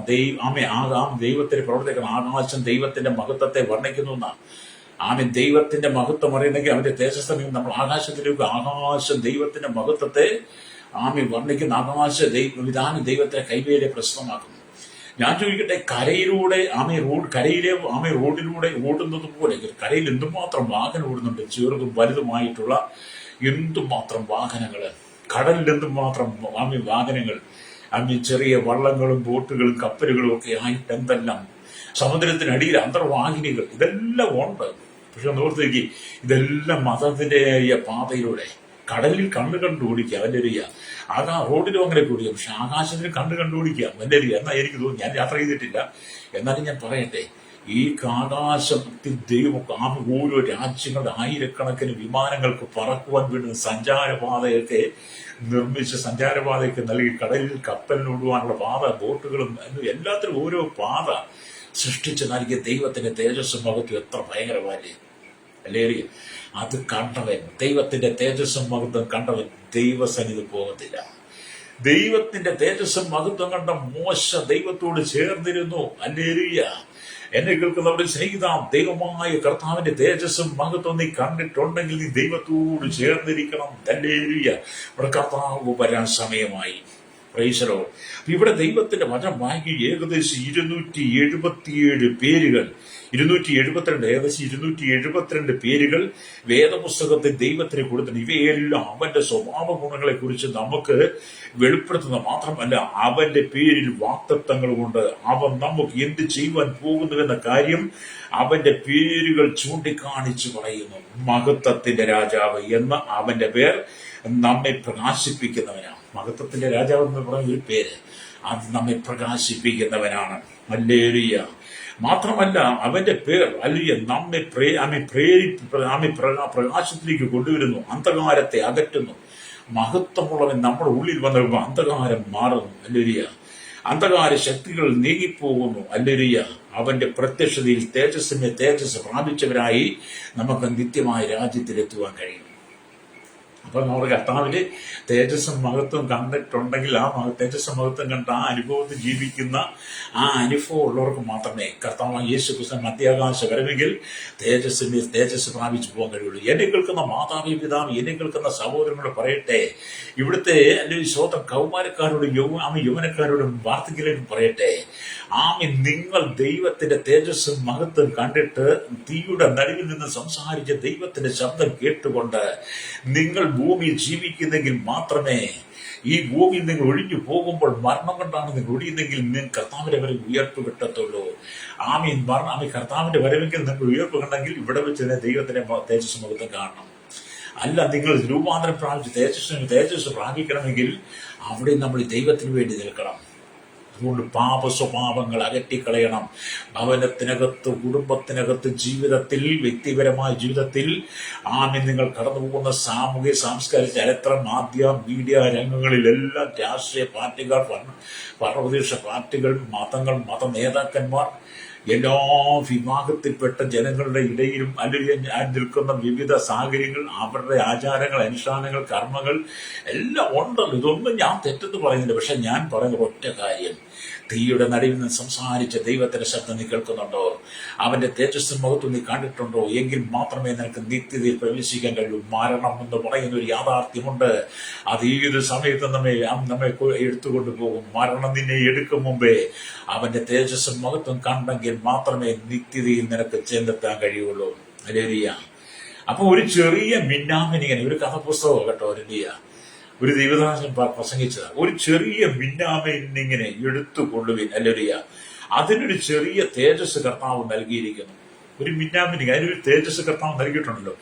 ദൈവത്തിന്റെ പ്രവർത്തിക്കണം. ആകാശം ദൈവത്തിന്റെ മഹത്വത്തെ വർണ്ണിക്കുന്നു എന്നാണ്. ദൈവത്തിന്റെ മഹത്വം അറിയണമെങ്കിൽ അവന്റെ തേജസ് നമ്മൾ ആകാശത്തിലേക്ക്, ആകാശം ദൈവത്തിന്റെ മഹത്വത്തെ വർണ്ണിക്കുന്ന വിധാനം ദൈവത്തിന്റെ കൈവേലെ പ്രശ്നമാക്കുന്നു. ഞാൻ ചോദിക്കട്ടെ, കരയിലൂടെ റോഡിലൂടെ ഓടുന്നത് പോലെ കരയിൽ എന്തുമാത്രം വാഹനം ഓടുന്നുണ്ട്, ചെറുതും വലുതുമായിട്ടുള്ള എന്തുമാത്രം വാഹനങ്ങൾ, കടലിൽ എന്തുമാത്രം വാഹനങ്ങൾ, ചെറിയ വള്ളങ്ങളും ബോട്ടുകളും കപ്പലുകളും ഒക്കെ ആയിട്ട് എന്തെല്ലാം, സമുദ്രത്തിനടിയിൽ അന്തർവാഹിനികൾ, ഇതെല്ലാം ഉണ്ട്. പക്ഷെ ഓർത്തേക്ക്, ഇതെല്ലാം മതത്തിന്റെ പാതയിലൂടെ കടലിൽ കണ്ടു ഓടിക്കുക. അവന്റെ ഒരു റോഡിലും അങ്ങനെ കൂടിയ, പക്ഷെ ആകാശത്തിന് കണ്ടു ഓടിക്കുക. അവന്റെ ഒരു എന്നാ എനിക്ക് തോന്നുന്നു. ഞാൻ യാത്ര ചെയ്തിട്ടില്ല, എന്നാലും ഞാൻ പറയട്ടെ, ഈ ആകാശത്തിൽ ദൈവം ഓരോ രാജ്യങ്ങളുടെ ആയിരക്കണക്കിന് വിമാനങ്ങൾക്ക് പറക്കുവാൻ വേണ്ടുന്ന സഞ്ചാരപാതയൊക്കെ നിർമ്മിച്ച് സഞ്ചാരപാതയൊക്കെ നൽകി, കടലിൽ കപ്പലിനോടുവാനുള്ള പാത, ബോട്ടുകളും എല്ലാത്തിനും ഓരോ പാത സൃഷ്ടിച്ച് നൽകിയ ദൈവത്തിന്റെ തേജസ്സും മഹത്വം എത്ര ഭയങ്കരമാല്ലേ അല്ലേ? അത് കണ്ടവൻ, ദൈവത്തിന്റെ തേജസ്സും മഹത്വം കണ്ടവൻ ദൈവസന്നിധി പോകത്തില്ല. ദൈവത്തിന്റെ തേജസ്സും മഹത്വം കണ്ട മോശ ദൈവത്തോട് ചേർന്നിരുന്നു. ഹല്ലേലൂയ. എന്നെ കേൾക്കുന്നവരുടെ സ്നേഹിത, ദൈവമായ കർത്താവിന്റെ തേജസ്സും മഹത്വം നീ കണ്ടിട്ടുണ്ടെങ്കിൽ നീ ദൈവത്തോട് ചേർന്നിരിക്കണം. ഹല്ലേലൂയ. ഇവിടെ കർത്താവ് വരാൻ സമയമായി. പ്രൈസലോ. ഇവിടെ ദൈവത്തിന്റെ വചനം വായിക്കുക. ഏകദേശം 277 പേരുകൾ, 272, ഏകദേശം 272 പേരുകൾ വേദപുസ്തകത്തിൽ ദൈവത്തിന് കൊടുത്തിട്ടുണ്ട്. ഇവയെല്ലാം അവന്റെ സ്വഭാവ ഗുണങ്ങളെ കുറിച്ച് നമുക്ക് വെളിപ്പെടുത്തുന്ന മാത്രമല്ല, അവന്റെ പേരിൽ വാഗ്ദത്തങ്ങളുമുണ്ട്. അവൻ നമുക്ക് എന്ത് ചെയ്യുവാൻ പോകുന്നുവെന്ന കാര്യം അവന്റെ പേരുകൾ ചൂണ്ടിക്കാണിച്ചു പറയുന്നു. മഹത്വത്തിന്റെ രാജാവ് എന്ന അവന്റെ പേർ നമ്മെ പ്രകാശിപ്പിക്കുന്നവനാണ്. മഹത്വത്തിന്റെ രാജാവ് എന്ന് പറയുന്ന ഒരു പേര്, അത് നമ്മെ പ്രകാശിപ്പിക്കുന്നവനാണ്. ഹല്ലേലൂയ. മാത്രമല്ല അവന്റെ പേർ നമ്മെ പ്രകാശത്തിലേക്ക് കൊണ്ടുവരുന്നു, അന്ധകാരത്തെ അകറ്റുന്നു. മഹത്വമുള്ളവൻ നമ്മുടെ ഉള്ളിൽ വന്ന അന്ധകാരം മാറുന്നു. ഹല്ലേലൂയ. അന്ധകാര ശക്തികൾ നീങ്ങിപ്പോകുന്നു. ഹല്ലേലൂയ. അവന്റെ പ്രത്യക്ഷതയിൽ തേജസ് പ്രാപിച്ചവരായി നമുക്ക് നിത്യമായ രാജ്യത്തിലെത്തുവാൻ കഴിയും. അപ്പൊ നമ്മുടെ കർത്താവില് തേജസ്സും മഹത്വം കണ്ടിട്ടുണ്ടെങ്കിൽ ആ തേജസ്സും മഹത്വം കണ്ട ആ അനുഭവത്തിൽ ജീവിക്കുന്ന ആ അനുഭവം ഉള്ളവർക്ക് മാത്രമേ കർത്താവ് യേശു ക്രിസ്തു മധ്യാകാശ വരമെങ്കിൽ തേജസ് പ്രാപിച്ചു പോകാൻ കഴിയുള്ളൂ. എന്നെ കേൾക്കുന്ന മാതാവി പിതാവ്, എന്നെ കേൾക്കുന്ന സഹോദരങ്ങളോട് പറയട്ടെ, ഇവിടുത്തെ അല്ലെങ്കിൽ സ്വന്തം കൗമാരക്കാരോടും യൗവനക്കാരോടും വാർത്തകളിലും പറയട്ടെ, നിങ്ങൾ ദൈവത്തിന്റെ തേജസ്സും മഹത്വം കണ്ടിട്ട് തീയുടെ നടുവിൽ നിന്ന് സംസാരിച്ച ദൈവത്തിന്റെ ശബ്ദം കേട്ടുകൊണ്ട് നിങ്ങൾ ഭൂമിയിൽ ജീവിക്കുന്നെങ്കിൽ മാത്രമേ, ഈ ഭൂമിയിൽ നിങ്ങൾ ഒഴിഞ്ഞു പോകുമ്പോൾ മരണം കൊണ്ടാണ് നിങ്ങൾ ഒഴിയുന്നെങ്കിൽ നിങ്ങൾ കർത്താവിന്റെ വരെ ഉയർപ്പ് കിട്ടത്തുള്ളൂ. കർത്താവിന്റെ വരവെങ്കിൽ നിങ്ങൾ ഉയർപ്പ് കണ്ടെങ്കിൽ ഇവിടെ വെച്ച് തന്നെ ദൈവത്തിന്റെ തേജസ് മഹത്വം കാണണം. അല്ല, നിങ്ങൾ രൂപാന്തരം പ്രാപിച്ച് തേജസ് പ്രാപിക്കണമെങ്കിൽ അവിടെ നമ്മൾ ദൈവത്തിന് വേണ്ടി നിൽക്കണം. അതുകൊണ്ട് പാപ സ്വഭാവങ്ങൾ അകറ്റിക്കളയണം. ഭവനത്തിനകത്ത്, കുടുംബത്തിനകത്ത്, ജീവിതത്തിൽ, വ്യക്തിപരമായ ജീവിതത്തിൽ നിങ്ങൾ കടന്നു പോകുന്ന സാമൂഹിക സാംസ്കാരിക ചരിത്രം, മാധ്യമ മീഡിയ രംഗങ്ങളിലെല്ലാം രാഷ്ട്രീയ പാർട്ടികൾ, പരമദേശ പാർട്ടികൾ, മതങ്ങൾ, മത നേതാക്കന്മാർ, എല്ലാ വിഭാഗത്തിൽപ്പെട്ട ജനങ്ങളുടെ ഇടയിലും അല്ലെങ്കിൽ നിൽക്കുന്ന വിവിധ സാഹചര്യങ്ങൾ, അവരുടെ ആചാരങ്ങൾ, അനുഷ്ഠാനങ്ങൾ, കർമ്മങ്ങൾ എല്ലാം ഉണ്ടല്ലോ. ഇതൊന്നും ഞാൻ തെറ്റെന്ന് പറയുന്നില്ല. പക്ഷെ ഞാൻ പറയുന്ന ഒറ്റ കാര്യം, തീയുടെ നടുവിൽ നിന്ന് സംസാരിച്ച ദൈവത്തിന്റെ ശബ്ദം നീ കേൾക്കുന്നുണ്ടോ? അവന്റെ തേജസ്സും മഹത്വം നീ കണ്ടിട്ടുണ്ടോ? എങ്കിൽ മാത്രമേ നിനക്ക് നിത്യതയിൽ പ്രവേശിക്കാൻ കഴിയൂ. മരണം എന്ന് പറയുന്ന ഒരു യാഥാർത്ഥ്യമുണ്ട്. അത് ഏത് സമയത്തും നമ്മെ എടുത്തുകൊണ്ടു പോകും. മരണം നിന്നെ എടുക്കും മുമ്പേ അവന്റെ തേജസ്സും മഹത്വം കണ്ടെങ്കിൽ മാത്രമേ നിത്യതയിൽ നിനക്ക് ചെന്നെത്താൻ കഴിയുള്ളൂ. ഹല്ലേലൂയ. അപ്പൊ ഒരു ചെറിയ മിന്നാമിനിങ്ങനെ, ഒരു കഥപുസ്തകം കേട്ടോ, ഒരു ദൈവദാസൻ പ്രസംഗിച്ചത്, ഒരു ചെറിയ മിന്നാമിനിങ്ങനെ എടുത്തുകൊള്ളുവിൻ. ഹല്ലേലൂയ. അതിനൊരു ചെറിയ തേജസ് കർത്താവ് നൽകിയിരിക്കുന്നു. ഒരു മിന്നാമിനിങ്, അതിനൊരു തേജസ് കർത്താവ് നൽകിയിട്ടുണ്ടല്ലോ.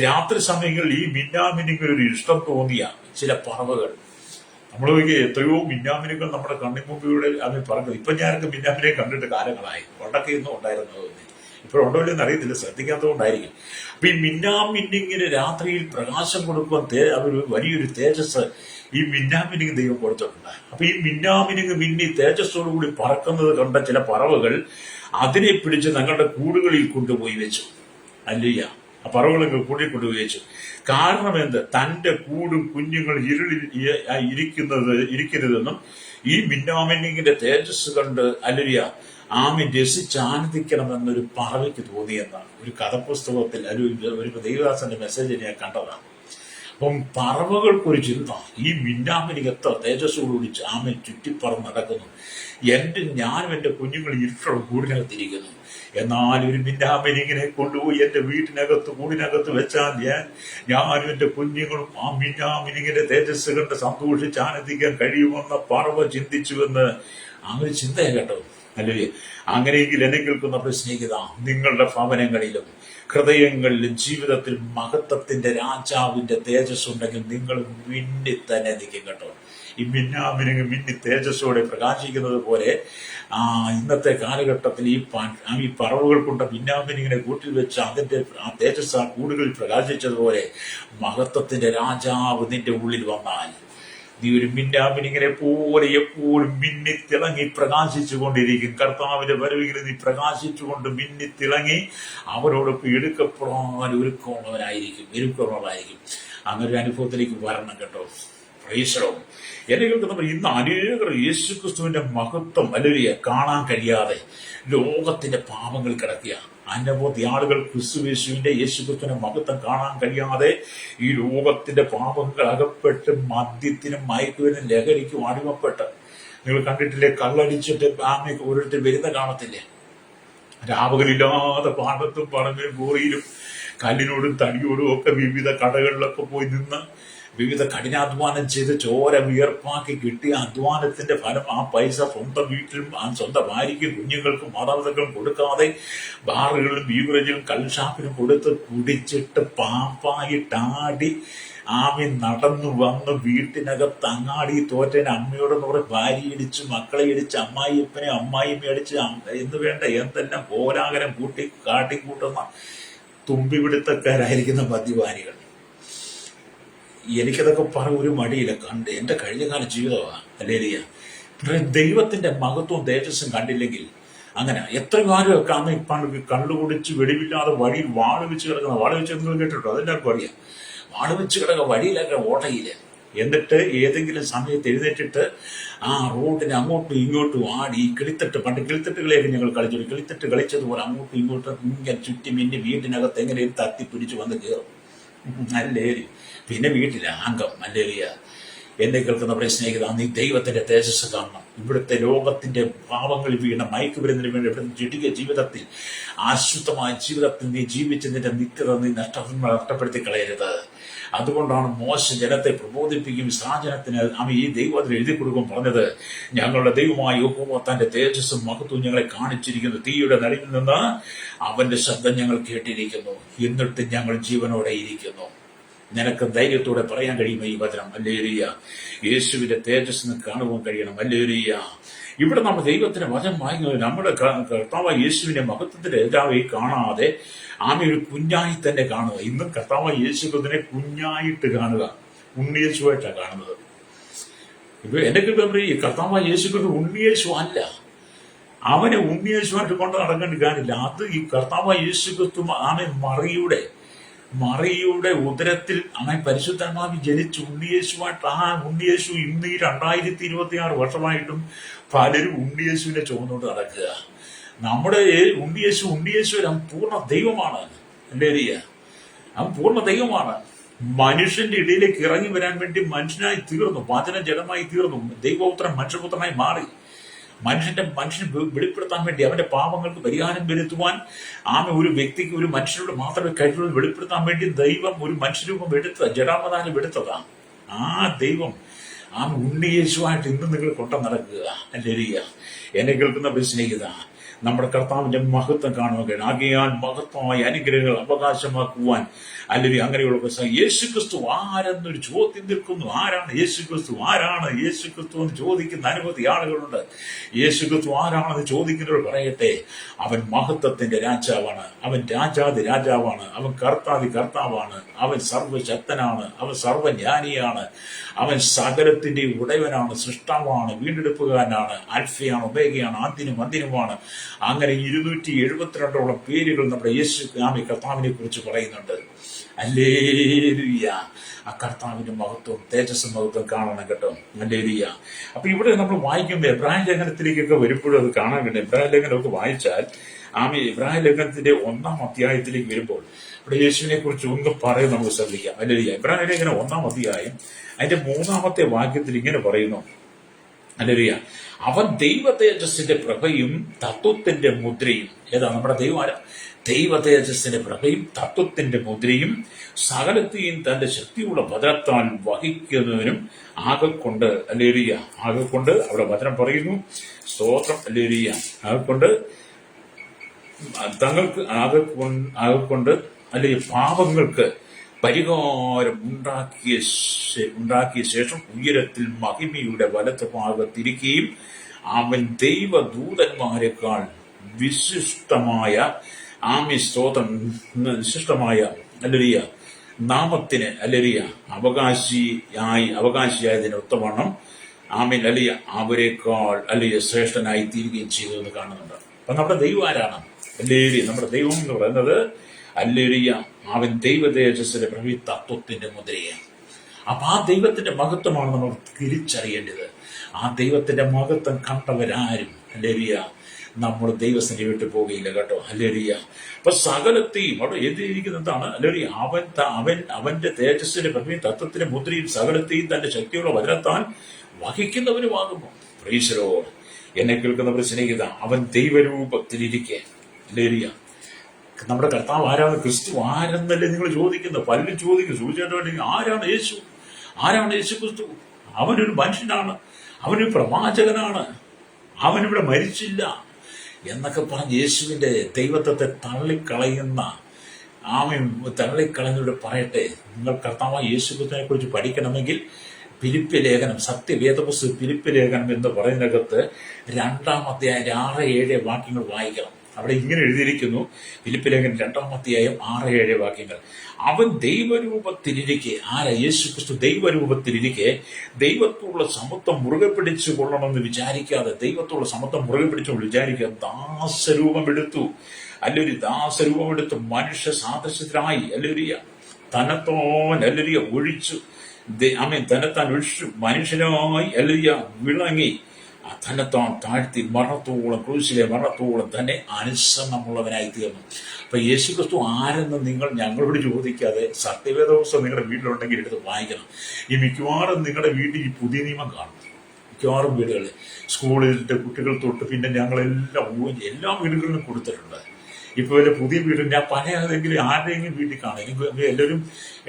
രാത്രി സമയങ്ങളിൽ ഈ മിന്നാമിനിങ്ങിൽ ഒരു ഇഷ്ടം തോന്നിയ ചില പറവകൾ, നമ്മൾ എത്രയോ മിന്നാമിനുകൾ നമ്മുടെ കണ്ണിമുമ്പിലൂടെ അവൻ പറഞ്ഞു. ഇപ്പൊ ഞാനൊക്കെ മിന്നാമിനെ കണ്ടിട്ട് കാലങ്ങളായി. പണ്ടൊക്കെ ഇന്നും ഉണ്ടായിരുന്നു. ഇപ്പോഴുണ്ടോ ഇല്ലെന്ന് അറിയത്തില്ല, ശ്രദ്ധിക്കാത്തതുകൊണ്ടായിരിക്കും. അപ്പൊ ഈ മിന്നാമിന്നിങ്ങിന് രാത്രിയിൽ പ്രകാശം കൊടുക്കുവാൻ ഒരു വലിയൊരു തേജസ് ഈ മിന്നാമിനിങ് ദൈവം കൊടുത്തിട്ടുണ്ട്. അപ്പൊ ഈ മിന്നാമിനിങ് മിന്നി തേജസ്സോടുകൂടി പറക്കുന്നത് കണ്ട ചില പറവകൾ അതിനെ പിടിച്ച് തങ്ങളുടെ കൂടുകളിൽ കൊണ്ടുപോയി വെച്ചു. അല്ലയ്യ, ആ പറവകളൊക്കെ കൂടി കൊണ്ടുപോയി വെച്ചു. കാരണം എന്ത്? തന്റെ കൂടും കുഞ്ഞുങ്ങൾ ഇരുളിൽ ഇരിക്കരുതെന്നും ഈ മിന്നാമിന്നിങ്ങിന്റെ തേജസ് കണ്ട് അല്ലയ്യ ആമീൻ രസിച്ചാനന്ദിക്കണമെന്നൊരു പറവയ്ക്ക് തോന്നിയെന്നാണ് ഒരു കഥപുസ്തകത്തിൽ ഒരു ദൈവദാസന്റെ മെസ്സേജ് ഞാൻ കണ്ടതാണ്. അപ്പം പറവകൾക്കൊരു ചിന്ത, ഈ മിന്നാമിനിക്ക് എത്ര തേജസ്സോടുകൂടി ആമീൻ ചുറ്റിപ്പറന്ന് നടക്കുന്നു. ഞാനും എന്റെ കുഞ്ഞുങ്ങൾ ഇരുട്ടുള്ള കൂടിനകത്തിരിക്കുന്നു. എന്നാൽ ഒരു മിന്നാമിനിങ്ങിനെ കൊണ്ടുപോയി എന്റെ വീട്ടിനകത്ത് കൂടിനകത്ത് വെച്ചാൽ ഞാനും എന്റെ കുഞ്ഞുങ്ങളും ആ മിന്നാമിനിങ്ങിന്റെ തേജസ് കണ്ട് സന്തോഷിച്ച് ആനന്ദിക്കാൻ കഴിയുമെന്ന പറവ ചിന്തിച്ചുവെന്ന് അങ്ങനെ ചിന്തയെ കേട്ടോ. അല്ലേ? അങ്ങനെയെങ്കിൽ എന്നെ കേൾക്കുന്ന സ്നേഹിത, നിങ്ങളുടെ ഭവനങ്ങളിലും ഹൃദയങ്ങളിലും ജീവിതത്തിൽ മഹത്വത്തിന്റെ രാജാവിന്റെ തേജസ് ഉണ്ടെങ്കിൽ നിങ്ങൾ മിന്നി തന്നെ നിൽക്കും കേട്ടോ. ഈ മിന്നാമിനുങ്ങ് മിന്നി തേജസ്സോടെ പ്രകാശിക്കുന്നത് പോലെ ഇന്നത്തെ കാലഘട്ടത്തിൽ ഈ പറവുകൾ കൊണ്ട് മിന്നാമിനിങ്ങനെ കൂട്ടിൽ വെച്ച് അതിന്റെ ആ തേജസ് ആ കൂടുകളിൽ പ്രകാശിച്ചതുപോലെ മഹത്വത്തിന്റെ രാജാവ് നിന്റെ ഉള്ളിൽ വന്നാൽ നീ ഒരു മിന്നാമിനിങ്ങനെ പോലെ എപ്പോഴും മിന്നിത്തിളങ്ങി പ്രകാശിച്ചു കൊണ്ടിരിക്കും. കർത്താവിന്റെ വരവിൽ നീ പ്രകാശിച്ചുകൊണ്ട് മിന്നിത്തിളങ്ങി അവരോടൊപ്പം എടുക്കപ്പെടാൻ ഒരുക്കമുള്ളവനായിരിക്കും. അങ്ങനെ ഒരു അനുഭവത്തിലേക്ക് വരണം കേട്ടോ. പ്രൈസലോ. എന്നെ കേൾക്കുന്ന ഇന്ന് അനേകർ യേശുക്രിസ്തുവിന്റെ മഹത്വം അല്ലെങ്കിൽ കാണാൻ കഴിയാതെ ലോകത്തിന്റെ പാപങ്ങൾ കിടക്കുക. അനവധി ആളുകൾ ക്രിസ്തുയേശുവിന്റെ യേശുക്രിസ്തുവിന്റെ മഹത്വം കാണാൻ കഴിയാതെ ഈ ലോകത്തിന്റെ പാപങ്ങൾ അകപ്പെട്ട് മദ്യത്തിനും മയക്കുവിനും ലഹരിക്കും അടിമപ്പെട്ട്, നിങ്ങൾ കണ്ടിട്ടില്ലേ, കള്ളടിച്ചിട്ട് ഓരോരുത്തർ വരുന്ന കാണത്തില്ലേ, രാവുകളില്ലാതെ പാടത്തും പറമ്പിലും ബോറിയിലും കല്ലിനോടും തടിയോടും ഒക്കെ വിവിധ കടകളിലൊക്കെ പോയി നിന്ന് വിവിധ കഠിനാധ്വാനം ചെയ്ത് ചോര വിയർപ്പാക്കി കിട്ടിയ അധ്വാനത്തിന്റെ ഫലം ആ പൈസ സ്വന്തം വീട്ടിലും സ്വന്തം ഭാര്യയ്ക്കും കുഞ്ഞുങ്ങൾക്കും മാതാപിതാക്കളും കൊടുക്കാതെ ബാറുകളിലും ബീവറേജിലും കള്ളുഷാപ്പിനും കൊടുത്ത് കുടിച്ചിട്ട് പാമ്പായിട്ടാടി നടന്നു വന്ന് വീട്ടിനകത്ത് അങ്ങാടി തോറ്റേനെ അമ്മയോടെന്ന് പറഞ്ഞ് ഭാര്യ ഇടിച്ച് മക്കളെ ഇടിച്ച് അമ്മായിയപ്പനെ അമ്മായിമ്മ അടിച്ച് എന്ന് വേണ്ട എന്തെല്ലാം കോലാഹലം കാട്ടിക്കൂട്ടുന്ന തുമ്പിപിടുത്തക്കാരായിരിക്കുന്ന മദ്യപാനികൾ. എനിക്കതൊക്കെ പറഞ്ഞ ഒരു മടിയില്ല. എന്റെ കഴിഞ്ഞകാല ജീവിതമാണ്. അല്ലേലിയ. ദൈവത്തിന്റെ മഹത്വവും തേജസ്സും കണ്ടില്ലെങ്കിൽ അങ്ങനെ എത്ര കാലമൊക്കെ അന്ന് ഇപ്പം കള്ളുകുടിച്ച് വെടിവില്ലാതെ വഴിയിൽ വാള് വെച്ച് കിടക്കുന്ന, വാള് വെച്ച് നിങ്ങൾ കേട്ടിട്ടോ, അതെല്ലാവർക്കും അറിയാം. വാള് വെച്ച് കിടക്കുക വഴിയിലൊക്കെ ഓട്ടയില്ല. എന്നിട്ട് ഏതെങ്കിലും സമയത്ത് എഴുന്നേറ്റിട്ട് ആ റോഡിന് അങ്ങോട്ടും ഇങ്ങോട്ടും ആടി കിളിത്തട്ട്, പണ്ട് കിളിത്തട്ടുകളെയൊക്കെ ഞങ്ങൾ കളിച്ചു, കിളിത്തട്ട് കളിച്ചതുപോലെ അങ്ങോട്ടും ഇങ്ങോട്ടും ഇങ്ങനെ ചുറ്റി മിന്നി വീട്ടിനകത്ത് എങ്ങനെയും തത്തിപ്പിടിച്ച് വന്ന് കയറും. അല്ലേ? പിന്നെ വീട്ടിലെ അംഗം. അല്ലേലിയ. എന്നെ കേൾക്കുന്ന സ്നേഹിത, നീ ദൈവത്തിന്റെ തേജസ് കാണണം. ഇവിടുത്തെ ലോകത്തിന്റെ പാവങ്ങളിൽ വീണ മയക്കുമരുന്നിന് വേണ്ടി ഇവിടെ ജടിക ജീവിതത്തിൽ, ആശ്രിതമായ ജീവിതത്തിൽ നീ ജീവിച്ചതിന്റെ നിത്യത നീ നഷ്ടപ്പെടുത്തി കളയരുത്. അതുകൊണ്ടാണ് മോശ ജനത്തെ പ്രബോധിപ്പിക്കും വിസർജനത്തിന് ഈ ദൈവത്തിൽ എഴുതി കൊടുക്കും പറഞ്ഞത്, ഞങ്ങളുടെ ദൈവമായ യഹോവ തന്റെ തേജസ്സും മഹത്വവും ഞങ്ങളെ കാണിച്ചിരിക്കുന്നു. തീയുടെ നടുവിൽ നിന്ന് അവന്റെ ശബ്ദം ഞങ്ങൾ കേട്ടിരിക്കുന്നു, എന്നിട്ട് ഞങ്ങൾ ജീവനോടെ ഇരിക്കുന്നു. നിനക്ക് ധൈര്യത്തോടെ പറയാൻ കഴിയുമോ ഈ വചനം? ഹല്ലേലൂയ. യേശുവിന്റെ തേജസ്സിന് കാണുവാൻ കഴിയണം. ഹല്ലേലൂയ. ഇവിടെ നമ്മൾ ദൈവത്തിന്റെ വചനം വായിക്കുന്നത് നമ്മുടെ കർത്താവ് യേശുവിന്റെ മഹത്വത്തിന്റെ രാജാവെ കാണാതെ ഒരു കുഞ്ഞായി തന്നെ കാണുക. ഇന്നും കർത്താവ് യേശുവിനെ കുഞ്ഞായിട്ട് കാണുക, ഉണ്ണിയേശുവായിട്ടാണ് കാണുന്നത്. ഇപ്പൊ എന്റെ ഈ കർത്താവ് യേശുക്രിസ്തു ഉണ്ണിയേശു അല്ല, അവനെ ഉണ്ണിയേശുവായിട്ട് കൊണ്ട് നടക്കേണ്ട കാര്യമില്ല. അത് ഈ കർത്താവ് യേശുക്രിസ്തു മറിയുടെ ഉദരത്തിൽ പരിശുദ്ധമാവി ജനിച്ച് ഉണ്ണിയേശുവായിട്ട്, ആ ഉണ്ണിയേശു ഇന്ന് ഈ 2026 വർഷമായിട്ടും പലരും ഉണ്ണിയേശുവിനെ ചുമന്നുകൊണ്ട് നടക്കുക. നമ്മുടെ ഉണ്ണിയേശു അവൻ പൂർണ്ണ ദൈവമാണ്. ഹല്ലേലൂയ. അവൻ പൂർണ്ണ ദൈവമാണ്. മനുഷ്യന്റെ ഇടയിലേക്ക് ഇറങ്ങി വരാൻ വേണ്ടി മനുഷ്യനായി തീർന്നു, വചന ജഡമായി തീർന്നു, ദൈവപുത്രൻ മനുഷ്യപുത്രനായി മാറി. മനുഷ്യനെ വെളിപ്പെടുത്താൻ വേണ്ടി, അവന്റെ പാപങ്ങൾക്ക് പരിഹാരം വരുത്തുവാൻ ഒരു വ്യക്തിക്ക്, ഒരു മനുഷ്യനോട് മാത്രമേ കഴിയുള്ളൂ വെളിപ്പെടുത്താൻ വേണ്ടി ദൈവം ഒരു മനുഷ്യരൂപം ജഡാവതാരം എടുത്തതാണ്. ആ ദൈവം ഉണ്ണിയേശുവായിട്ട് ഇന്ന് നിങ്ങൾ കൊണ്ടു നടക്കുക. ഹല്ലേലൂയ. എന്നെ കേൾക്കുന്ന സ്നേഹിത, നമ്മുടെ കർത്താവിന്റെ മഹത്വം കാണുകയാണ്. ആകയാൽ മഹത്വമായ അനുഗ്രഹങ്ങൾ അവകാശമാക്കുവാൻ അല്ലെങ്കിൽ അങ്ങനെയുള്ള യേശുക്രിസ്തു ആരെന്നൊരു ചോദ്യം നിൽക്കുന്നു. ആരാണ് യേശുക്രിസ്തു? ആരാണ് യേശുക്രിസ്തു എന്ന് ചോദിക്കുന്ന അനവധി ആളുകളുണ്ട്. യേശുക്രിസ്തു ആരാണെന്ന് ചോദിക്കുന്നവർ പറയട്ടെ, അവൻ മഹത്വത്തിന്റെ രാജാവാണ്, അവൻ രാജാതി രാജാവാണ്, അവൻ കർത്താതി കർത്താവാണ്, അവൻ സർവശക്തനാണ്, അവൻ സർവജ്ഞാനിയാണ്, അവൻ സകലത്തിന്റെ ഉടയവനാണ്, സൃഷ്ടാവാണ്, വീണ്ടെടുപ്പുകാരനാണ്, അൽഫയാണ്, ഒമേഗയാണ്, ആദ്യനും അന്തിനുമാണ്. അങ്ങനെ 272ഓളം പേരുകൾ നമ്മുടെ കർത്താവിനെ കുറിച്ച് പറയുന്നുണ്ട്. ഹല്ലേലൂയ. ആ കർത്താവിന്റെ മഹത്വം, തേജസ് മഹത്വം കാണണം കേട്ടോ. ഹല്ലേലൂയ. അപ്പൊ ഇവിടെ നമ്മൾ വായിക്കുമ്പോൾ എബ്രായ ലേഖനത്തിലേക്കൊക്കെ വരുമ്പോഴും അത് കാണാൻ വേണ്ടി, എബ്രായ ലേഖനമൊക്കെ വായിച്ചാൽ എബ്രായ ലേഖനത്തിന്റെ 1-ാം അധ്യായത്തിലേക്ക് വരുമ്പോൾ ഇവിടെ യേശുവിനെ കുറിച്ച് ഒന്നും പറയും നമുക്ക് ശ്രദ്ധിക്കാം. ഹല്ലേലൂയ. എബ്രായ ലേഖനം 1-ാം അധ്യായം അതിന്റെ 3-ാമത്തെ വാക്യത്തിൽ ഇങ്ങനെ പറയുന്നു. ഹല്ലേലൂയ. അവൻ ദൈവ തേജസ്സിന്റെ പ്രഭയും തത്വത്തിന്റെ മുദ്രയും. ഏതാ നമ്മുടെ ദൈവം? ദൈവ തേജസ്സിന്റെ പ്രഭയും തത്വത്തിന്റെ മുദ്രയും സകലത്തെയും തന്റെ ശക്തിയുള്ള വചനത്താൽ വഹിക്കുന്നതിനും ആകെക്കൊണ്ട്. ഹല്ലേലൂയ. ആകെക്കൊണ്ട് അവിടെ വചനം പറയുന്നു. സ്തോത്രം. ഹല്ലേലൂയ. ആകെക്കൊണ്ട് തങ്ങൾക്ക് ആകെക്കൊണ്ട് അല്ലെങ്കിൽ പാപങ്ങൾക്ക് പരിഹാരം ഉണ്ടാക്കിയ ശേഷം ഉയരത്തിൽ മഹിമയുടെ വലത്ത് ഭാഗത്തിരിക്കുകയും അവൻ ദൈവദൂതന്മാരെക്കാൾ വിശിഷ്ടമായ ഹല്ലേലൂയ നാമത്തിന് ഹല്ലേലൂയ അവകാശിയായതിന് ഒത്തവണ്ണം ഹല്ലേലൂയ അവരെക്കാൾ ഹല്ലേലൂയ ശ്രേഷ്ഠനായി തീരുകയും ചെയ്തു എന്ന് കാണുന്നുണ്ട്. അപ്പൊ നമ്മുടെ ദൈവം ആരാണ്? ഹല്ലേലൂയ. നമ്മുടെ ദൈവം എന്ന് പറയുന്നത് ഹല്ലേലൂയ അവൻ ദൈവ തേജസ്സിന്റെ പ്രഭി തത്വത്തിന്റെ മുദ്രയാണ്. അപ്പൊ ആ ദൈവത്തിന്റെ മഹത്വമാണ് നമ്മൾ തിരിച്ചറിയേണ്ടത്. ആ ദൈവത്തിന്റെ മഹത്വം കണ്ടവരാരും ഹല്ലേലൂയ നമ്മൾ ദൈവസ്ഥനെ വിട്ടു പോകുകയില്ല കേട്ടോ. ഹല്ലേലൂയ. അപ്പൊ സകലത്തെയും അവിടെ എഴുതിയിരിക്കുന്നത് എന്താണ്? ഹല്ലേലൂയ. അവന്റെ തേജസ്സിന്റെ പ്രഭയും തത്വത്തിന്റെ മുദ്രയും സകലത്തെയും തന്റെ ശക്തിയുള്ള വചനത്താൽ വഹിക്കുന്നവനുമാകുന്നു. Praise the Lord. എന്നെ കേൾക്കുന്നവർ സ്നേഹിത, അവൻ ദൈവരൂപത്തിലിരിക്കെ. ഹല്ലേലൂയ. നമ്മുടെ കർത്താവ് ആരാണ്? ക്രിസ്തു ആരെന്നല്ലേ നിങ്ങൾ ചോദിക്കുന്നത്? പലരും ചോദിക്കും, സൂചിച്ചിട്ടുണ്ടെങ്കിൽ ആരാണ് യേശു? ആരാണ് യേശു ക്രിസ്തു? അവനൊരു മനുഷ്യനാണ്, അവനൊരു പ്രവാചകനാണ്, അവനിവിടെ മരിച്ചില്ല എന്നൊക്കെ പറഞ്ഞ് യേശുവിന്റെ ദൈവത്വത്തെ തള്ളിക്കളയുന്നവരോട് പറയട്ടെ, നിങ്ങൾ കർത്താവായ യേശു ക്രിസ്തുവിനെ കുറിച്ച് പഠിക്കണമെങ്കിൽ ഫിലിപ്പ് ലേഖനം, സത്യവേദപുസ്തകം ഫിലിപ്പ് ലേഖനം എന്ന് പറയുന്നതിനകത്ത് 2-ാം അധ്യായം 6-7 വാക്യങ്ങൾ വായിക്കണം. അവിടെ ഇങ്ങനെ എഴുതിയിരിക്കുന്നു. ഫിലിപ്പ് ലേഖനം 2-ാം അധ്യായം 6-7 വാക്യങ്ങൾ. അവൻ ദൈവരൂപത്തിലിരിക്കെ, യേശു ക്രിസ്തു ദൈവരൂപത്തിലിരിക്കെ ദൈവത്തോടുള്ള സമത്വം മുറുകെ പിടിച്ചു കൊള്ളണമെന്ന് വിചാരിക്കാതെ, ദൈവത്തോടുള്ള സമത്വം മുറുകെ പിടിച്ചുകൊണ്ട് വിചാരിക്കാതെ ദാസരൂപമെടുത്തു. അല്ലൊരു ദാസരൂപമെടുത്ത് മനുഷ്യ സാദൃശ്യത്തിനായി തന്നെത്താൻ ഒഴിച്ചു. തന്നെത്താൻ ഒഴിച്ചു മനുഷ്യനായി വിളങ്ങി തന്നെത്താൻ താഴ്ത്തി ക്രൂശിലെ മരണത്തോളം തന്നെ അനുസരണമുള്ളവനായി തീർന്നു. അപ്പൊ യേശുക്രിസ്തു ആരെന്ന് നിങ്ങൾ ഞങ്ങളോട് ചോദിക്കാതെ സത്യവേദപുസ്തകം നിങ്ങളുടെ വീട്ടിലുണ്ടെങ്കിൽ എടുത്ത് വായിക്കണം. ഈ മിക്കവാറും നിങ്ങളുടെ വീട്ടിൽ ഈ പുതിയ നിയമം കാണും. മിക്കവാറും വീടുകളിൽ, സ്കൂളിലെ കുട്ടികൾ തൊട്ട് പിന്നെ ഞങ്ങളെല്ലാം എല്ലാ വീടുകളിലും കൊടുത്തിട്ടുണ്ട്. ഇപ്പൊ വല്ല പുതിയ വീട് ഞാൻ പല ഏതെങ്കിലും ആരുടെയെങ്കിലും വീട്ടിൽ കാണും. എല്ലാവരും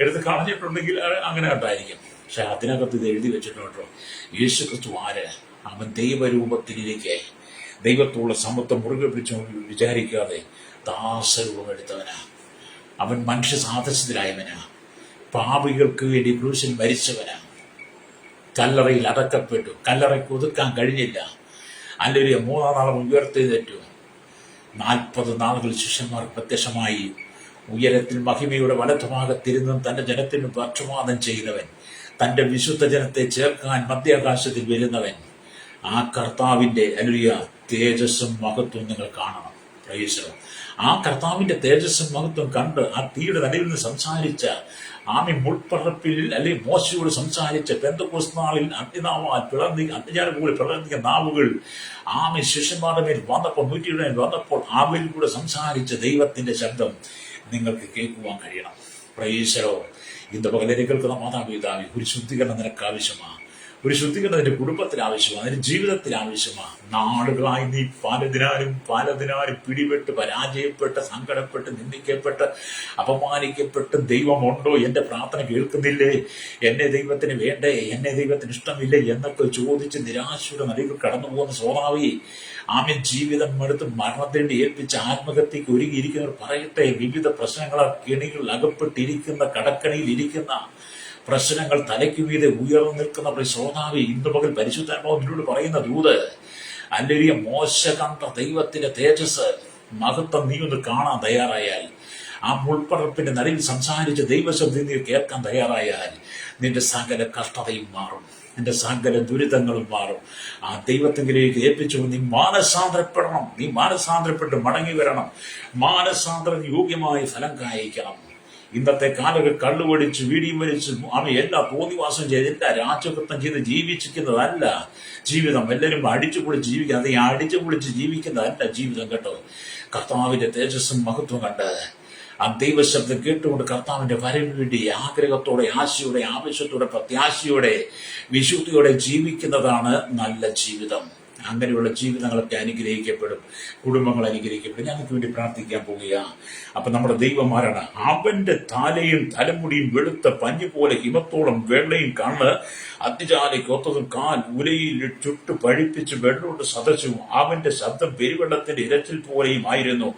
എടുത്ത് കളഞ്ഞിട്ടുണ്ടെങ്കിൽ അങ്ങനെ ഉണ്ടായിരിക്കും. പക്ഷെ അതിനകത്ത് ഇത് എഴുതി വെച്ചിട്ടുണ്ടോ? യേശുക്രിസ്തു ആര്? അവൻ ദൈവരൂപത്തിലിരിക്കെ ദൈവത്തോടുള്ള സമത്വം മുറുകെ പിടിച്ചു വിചാരിക്കാതെ ദാസരൂപം എടുത്തവനാ. അവൻ മനുഷ്യ സാദൃശ്യത്തിലായവനാ. പാപികൾക്ക് വേണ്ടി ക്രൂശിൽ മരിച്ചവനാണ്. കല്ലറയിൽ അടക്കപ്പെട്ടു. കല്ലറയ്ക്ക് ഒതുക്കാൻ കഴിഞ്ഞില്ല. അല്ലെങ്കിൽ 3-ാം നാളും ഉയർത്തെഴുന്നേറ്റു. 40 നാളുകൾ ശിഷ്യന്മാർ പ്രത്യക്ഷമായി. ഉയരത്തിൽ മഹിമയുടെ വലതുഭാഗത്തിരുന്നും തന്റെ ജനത്തിന് പക്ഷപാതം ചെയ്യുന്നവൻ, തന്റെ വിശുദ്ധ ജനത്തെ ചേർക്കാൻ മധ്യാകാശത്തിൽ വരുന്നവൻ, ആ കർത്താവിന്റെ അലുയ തേജസ്സും മഹത്വം നിങ്ങൾ കാണണം. പ്രൈസ്. ആ കർത്താവിന്റെ തേജസ്സും മഹത്വം കണ്ട് ആ തീയുടെ നടുവിൽ നിന്ന് സംസാരിച്ച മുൾപ്പറപ്പിൽ അല്ലെങ്കിൽ മോശയോട് സംസാരിച്ച പെന്തക്കോസ്ത് നാളിൽ അഗ്നിനാവാൽ അഗ്നിജാല പോലെ പിളർന്നിയ നാവുകൾ ശിഷ്യന്മാരുടെ മേൽ വന്നപ്പോൾ 120 വന്നപ്പോൾ അവരിൽ കൂടെ സംസാരിച്ച ദൈവത്തിന്റെ ശബ്ദം നിങ്ങൾക്ക് കേൾക്കുവാൻ കഴിയണം. പ്രൈസലോ. ഇന്ന് പകലരെ കേൾക്കുന്ന മാതാപിതാവി, ഒരു ശുദ്ധീകരണം നിനക്ക് ആവശ്യമാണ്. ഒരു ശുദ്ധീകരണം നിന്റെ കുടുംബത്തിന് ആവശ്യമാണ്, നിന്റെ ജീവിതത്തിന് ആവശ്യമാണ്. നാളുകളായി നീ പലതിനാലും പിടിപെട്ട് പരാജയപ്പെട്ട് സങ്കടപ്പെട്ട് നിന്ദിക്കപ്പെട്ട് അപമാനിക്കപ്പെട്ട് ദൈവമുണ്ടോ, എന്റെ പ്രാർത്ഥന കേൾക്കുന്നില്ലേ, എന്നെ ദൈവത്തിന് വേണ്ടേ, എന്നെ ദൈവത്തിന് ഇഷ്ടമില്ലേ എന്നൊക്കെ ചോദിച്ച് നിരാശയുടെ നദികൾ കടന്നു പോകുന്ന സ്വഭാവി ജീവിതം എടുത്ത് മരണത്തിന്റെ ഏൽപ്പിച്ച് ആത്മഹത്യക്ക് ഒരുങ്ങിയിരിക്കുന്നവർ പറയട്ടെ. വിവിധ പ്രശ്നങ്ങളാൽ കെണികളിൽ അകപ്പെട്ടിരിക്കുന്ന, കടക്കണിയിൽ ഇരിക്കുന്ന, പ്രശ്നങ്ങൾ തലയ്ക്ക് മീതെ ഉയർന്നു നിൽക്കുന്ന ശ്രോതാവി, ഇന്ന് പകൽ പരിശുദ്ധാത്മാവ് നിന്നോട് പറയുന്ന ദൂത്, അല്ലെങ്കിൽ മോശ കണ്ട ദൈവത്തിന്റെ തേജസ് മഹത്വം നീ ഒന്ന് കാണാൻ തയ്യാറായാൽ, ആ മുൾപ്പറപ്പിന്റെ നടുവിൽ സംസാരിച്ച് ദൈവശബ്ദം നീ കേൾക്കാൻ തയ്യാറായാൽ, നിന്റെ സകല കഷ്ടതയും മാറും, നിന്റെ സകല ദുരിതങ്ങളും മാറും. ആ ദൈവത്തിലേക്ക് ഏൽപ്പിച്ചു നീ മാനസാന്തരപ്പെടണം. നീ മാനസാന്തരപ്പെട്ട് മടങ്ങി വരണം. മാനസാന്തരം യോഗ്യമായ ഫലം കായ്ക്കണം. ഇന്നത്തെ കാലങ്ങൾ കള്ളുപടിച്ച് വീടിയും വലിച്ച് എല്ലാ തോന്നിവാസം ചെയ്ത് എല്ലാ രാജകൃത്വം ചെയ്ത് ജീവിച്ചിരിക്കുന്നതല്ല ജീവിതം. എല്ലാവരും അടിച്ചു പൊളിച്ച് ജീവിക്കുക. അത് അടിച്ചു പൊളിച്ച് ജീവിക്കുന്നതല്ല ജീവിതം കേട്ടോ. കർത്താവിന്റെ തേജസ്സും മഹത്വം കണ്ട് ആ ദൈവശബ്ദം കേട്ടുകൊണ്ട് കർത്താവിന്റെ വരവിന് വേണ്ടി ആഗ്രഹത്തോടെ, ആശയോടെ, ആവശ്യത്തോടെ, പ്രത്യാശയോടെ, വിശുദ്ധിയോടെ ജീവിക്കുന്നതാണ് നല്ല ജീവിതം. അങ്ങനെയുള്ള ജീവിതങ്ങളൊക്കെ അനുഗ്രഹിക്കപ്പെടും, കുടുംബങ്ങൾ അനുഗ്രഹിക്കപ്പെടും. ഞങ്ങൾക്ക് വേണ്ടി പ്രാർത്ഥിക്കാൻ പോവുക. അപ്പൊ നമ്മുടെ ദൈവമാരാണ്. അവന്റെ തലയും തലമുടിയും വെളുത്ത പഞ്ഞു പോലെ ഹിമത്തോളം വെള്ളയും കണ്ണ് അഗ്നിജാലയ്ക്കൊത്തതും കാൽ ഉലയിൽ ചുട്ടു പഴിപ്പിച്ച് വെള്ളോട്ട് സതച്ചു. അവന്റെ ശബ്ദം പെരുവെള്ളത്തിന്റെ ഇരച്ചിൽ പോലെയും ആയിരുന്നു.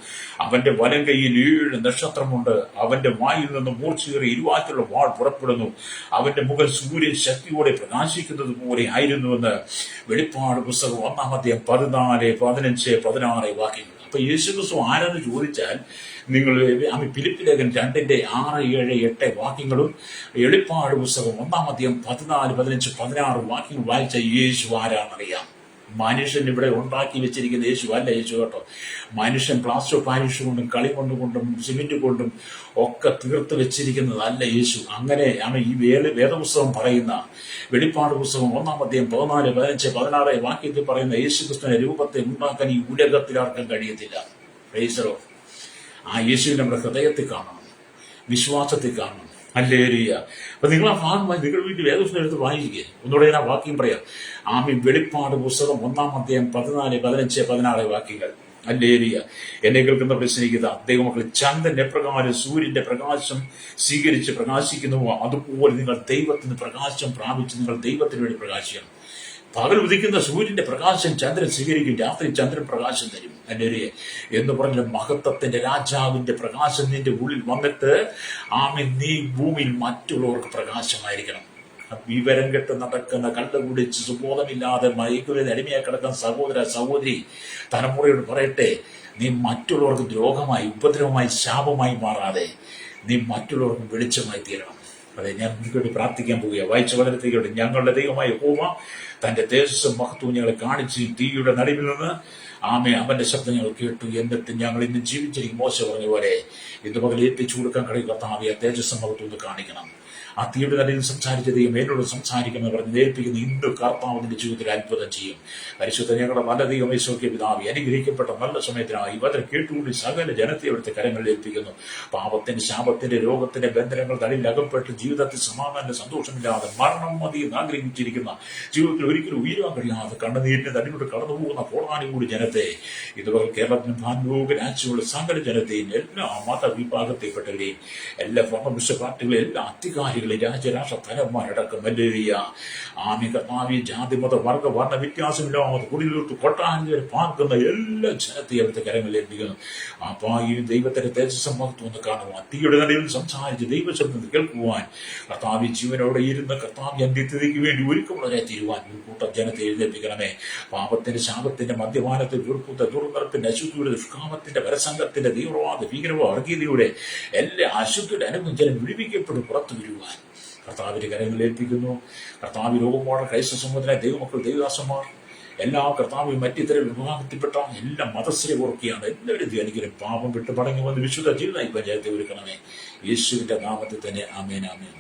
അവന്റെ വലം കൈയിൽ 7 നക്ഷത്രമുണ്ട്. അവന്റെ വായിൽ നിന്ന് മൂർച്ചയേറിയ ഇരുവാറ്റുള്ള വാൾ പുറപ്പെടുന്നു. അവന്റെ മുഖം സൂര്യൻ ശക്തിയോടെ പ്രകാശിക്കുന്നത് പോലെ ആയിരുന്നുവെന്ന് വെളിപ്പാട് പുസ്തകം 1-ാം അധ്യായം 14, 15, 16 വാക്യങ്ങൾ. അപ്പൊ യേശുക്രിസ്തു ആരെന്ന് ചോദിച്ചാൽ, നിങ്ങൾ ഫിലിപ്പി ലേഖനം 2-ന്റെ 6, 7, 8 വാക്യങ്ങളും വെളിപ്പാട് പുസ്തകം 1-ാം അധ്യായം 14, 15, 16 വാക്യങ്ങൾ വായിച്ച യേശു ആരാണെന്നറിയാം. മനുഷ്യൻ ഇവിടെ ഉണ്ടാക്കി വെച്ചിരിക്കുന്ന യേശു അല്ല യേശു കേട്ടോ. മനുഷ്യൻ പ്ലാസ്റ്റർ ഓഫ് പാരിഷ് കൊണ്ടും കളിമണ്ണ് സിമെന്റ് കൊണ്ടും ഒക്കെ തീർത്ത് വെച്ചിരിക്കുന്നതല്ല യേശു. അങ്ങനെ ഈ വേദപുസ്തകം പറയുന്ന വെളിപ്പാട് പുസ്തകം 1-ാം അധ്യായം 14, 15, 16 വാക്യത്തിൽ പറയുന്ന യേശു ക്രിസ്തുവിന്റെ രൂപത്തെ ഉണ്ടാക്കാൻ ഈ ഉലകത്തിൽ ആർക്കും കഴിയത്തില്ല. പ്രൈസറോ. ആ യേശുവിനെ നമ്മുടെ ഹൃദയത്തിൽ കാണണം, വിശ്വാസത്തിൽ കാണണം. ഹല്ലേലൂയ. അപ്പൊ നിങ്ങൾ ആ ഭാഗമായി നിങ്ങൾ വീട്ടിൽ വേദപുസ്തകം എടുത്ത് വായിക്കുക. ഒന്നുകൂടെ ഞാൻ വാക്യം പറയാം. വെളിപ്പാട് പുസ്തകം 1-ാം അധ്യായം 14, 15, 16 വാക്യങ്ങൾ. ഹല്ലേലൂയ. എന്നെ കേൾക്കുന്ന പ്രശ്നിക്കുക. ദൈവമക്കൾ, ചന്ദ്രൻ എപ്രകാരം സൂര്യന്റെ പ്രകാശം സ്വീകരിച്ച് പ്രകാശിക്കുന്നുവോ അതുപോലെ നിങ്ങൾ ദൈവത്തിന് പ്രകാശം പ്രാപിച്ച് നിങ്ങൾ ദൈവത്തിന് വേണ്ടി പ്രകാശിക്കണം. പകൽ ഉദിക്കുന്ന സൂര്യന്റെ പ്രകാശം ചന്ദ്രൻ സ്വീകരിക്കും, രാത്രി ചന്ദ്രൻ പ്രകാശം തരും. ഹല്ലേലൂയ. എന്ന് പറഞ്ഞ മഹത്വത്തിന്റെ രാജാവിന്റെ പ്രകാശം നിന്റെ ഉള്ളിൽ വന്നിട്ട് നീ ഭൂമിയിൽ മറ്റുള്ളവർക്ക് പ്രകാശമായിരിക്കണം. വിവരം കെട്ട് നടക്കുന്ന, കണ്ടുപിടിച്ച് സുബോധമില്ലാതെ മയക്കുമരുന്ന് അടിമയായി കിടക്കുന്ന സഹോദര സഹോദരി തലമുറയോട് പറയട്ടെ, നീ മറ്റുള്ളവർക്ക് ദ്രോഹമായി, ഉപദ്രവമായി, ശാപമായി മാറാതെ നീ മറ്റുള്ളവർക്ക് വെളിച്ചമായി തീരണം. അതെ, ഞാൻ നിങ്ങൾക്ക് വേണ്ടി പ്രാർത്ഥിക്കാൻ പോവുക. വായിച്ച വളരത്തേക്കോട്ടെ. ഞങ്ങളുടെ ദൈവമായ യഹോവ തന്റെ തേജസ്സും മഹത്വവും ഞങ്ങളെ കാണിച്ച് തീയുടെ നടുവിൽ നിന്ന് അവന്റെ ശബ്ദം ഞങ്ങൾ കേട്ടു. എന്നിട്ട് ഞങ്ങൾ ഇന്ന് ജീവിച്ചിരിക്കും. മോശ പറഞ്ഞ പോലെ ഇന്ന് പകൽ ഏൽപ്പിച്ചു കൊടുക്കാൻ കഴിയുക. കർത്താവേ, തേജസ്സും മഹത്വം കാണിക്കണം. ആ തീയുടെ നടുവിൽ സംസാരിച്ച ദൈവം എന്നോട് സംസാരിക്കുമെന്ന് പറഞ്ഞ് ഏൽപ്പിക്കുന്ന ഇന്ന് കർത്താവിന്റെ ജീവിതത്തിൽ അത്ഭുതം ചെയ്യും. പരിശുദ്ധ ഞങ്ങളുടെ നല്ല ദൈവമേ, സൗഖ്യ പിതാവേ, അനുഗ്രഹിക്കപ്പെട്ട നല്ല സമയത്തിനായി ഇവരെ കേട്ടുകൂടി സകല ജനത്തെ അവിടുത്തെ കരങ്ങളിൽ ഏൽപ്പിക്കുന്നു. പാപത്തിന്റെ, ശാപത്തിന്റെ, രോഗത്തിന്റെ ബന്ധനങ്ങൾ തലയിൽ അകപ്പെട്ട് ജീവിതത്തിൽ സമാധാന സന്തോഷമില്ലാതെ മരണം മതി ആഗ്രഹിച്ചിരിക്കുന്ന, ജീവിതത്തിൽ ഒരിക്കലും ഉയരാൻ കഴിയാതെ കണ്ണുനീരിന്റെ തടിയോട് കടന്നുപോകുന്ന കോടാനുകൂടി ജനത്തെ, ഇതുപോലെ കേരളത്തിനും ഭാരതവും രാജ്യമുള്ള സകല ജനത്തെയും, എല്ലാ മതവിഭാഗത്തെപ്പെട്ടവരെയും, എല്ലാ ഭരണപക്ഷ പാർട്ടികളെയും, എല്ലാ അധികാര അധികാരികളെ, രാജരാഷ്ട്ര തലവന്മാരടക്കം ഹല്ലേലൂയ. ആമേൻ. കർത്താവേ, ജാതി മത വർഗ വർണ്ണ വ്യത്യാസമില്ലാതെ കുടിലൂർത്ത് കൊട്ടാരങ്ങളിൽ പാർക്കുന്ന എല്ലാ ജനത്തെയും അവിടുത്തെ കരങ്ങളിൽ ഏൽപ്പിക്കുന്നു. ഈ ദൈവത്തിന്റെ തേജസ്സും മഹത്വം ഒന്ന് കാണുവാൻ, തീയുടെ നടുവിൽ സംസാരിച്ച് ദൈവശബ്ദം കേൾക്കുവാൻ, കർത്താവേ ജീവനോടെ ഇരുന്ന് കർത്താവേ അന്ത്യത്തിലേക്ക് വേണ്ടി ഒരുക്കമുള്ളവരെ തീരുവാൻ ഒരു കൂട്ടം ജനത്തെ എഴുന്നേൽപ്പിക്കണമേ. പാപത്തിന്റെ, ശാപത്തിന്റെ, മദ്യപാനത്തിന്റെ, ദുർബുദ്ധ, ദുർനടപ്പിന്റെ, അശുദ്ധിയുടെ, ദുഷ്കാമത്തിന്റെ, പരസംഗത്തിന്റെ, തീവ്രവാദ, ഭീകരവാദ, വർഗീയതയുടെ എല്ലാ അശുദ്ധിയുടെ അനുഭവം വിടുവിക്കപ്പെടും പുറത്തു വരുവാൻ കർത്താവിന്റെ കരങ്ങളിൽ ഏൽപ്പിക്കുന്നു. കർത്താവ് ലോകമാണ് ക്രൈസ്തവ സമൂഹത്തിലെ ദൈവമക്കൾ, ദൈവദാസന്മാർ എല്ലാ കർത്താവ് മറ്റിത്തരം വിഭാഗത്തിൽപ്പെട്ട എല്ലാ മതസ്ഥരെ ഓർക്കുകയാണ്. എല്ലാവരും ധ്യാനിക്കലും പാപം വിട്ട് മടങ്ങി വന്ന് വിശുദ്ധ ജീവിതമായി പഞ്ചായത്തെ ഒരുക്കണമേ. യേശുവിന്റെ നാമത്തിൽ തന്നെ ആമേൻ, ആമേൻ.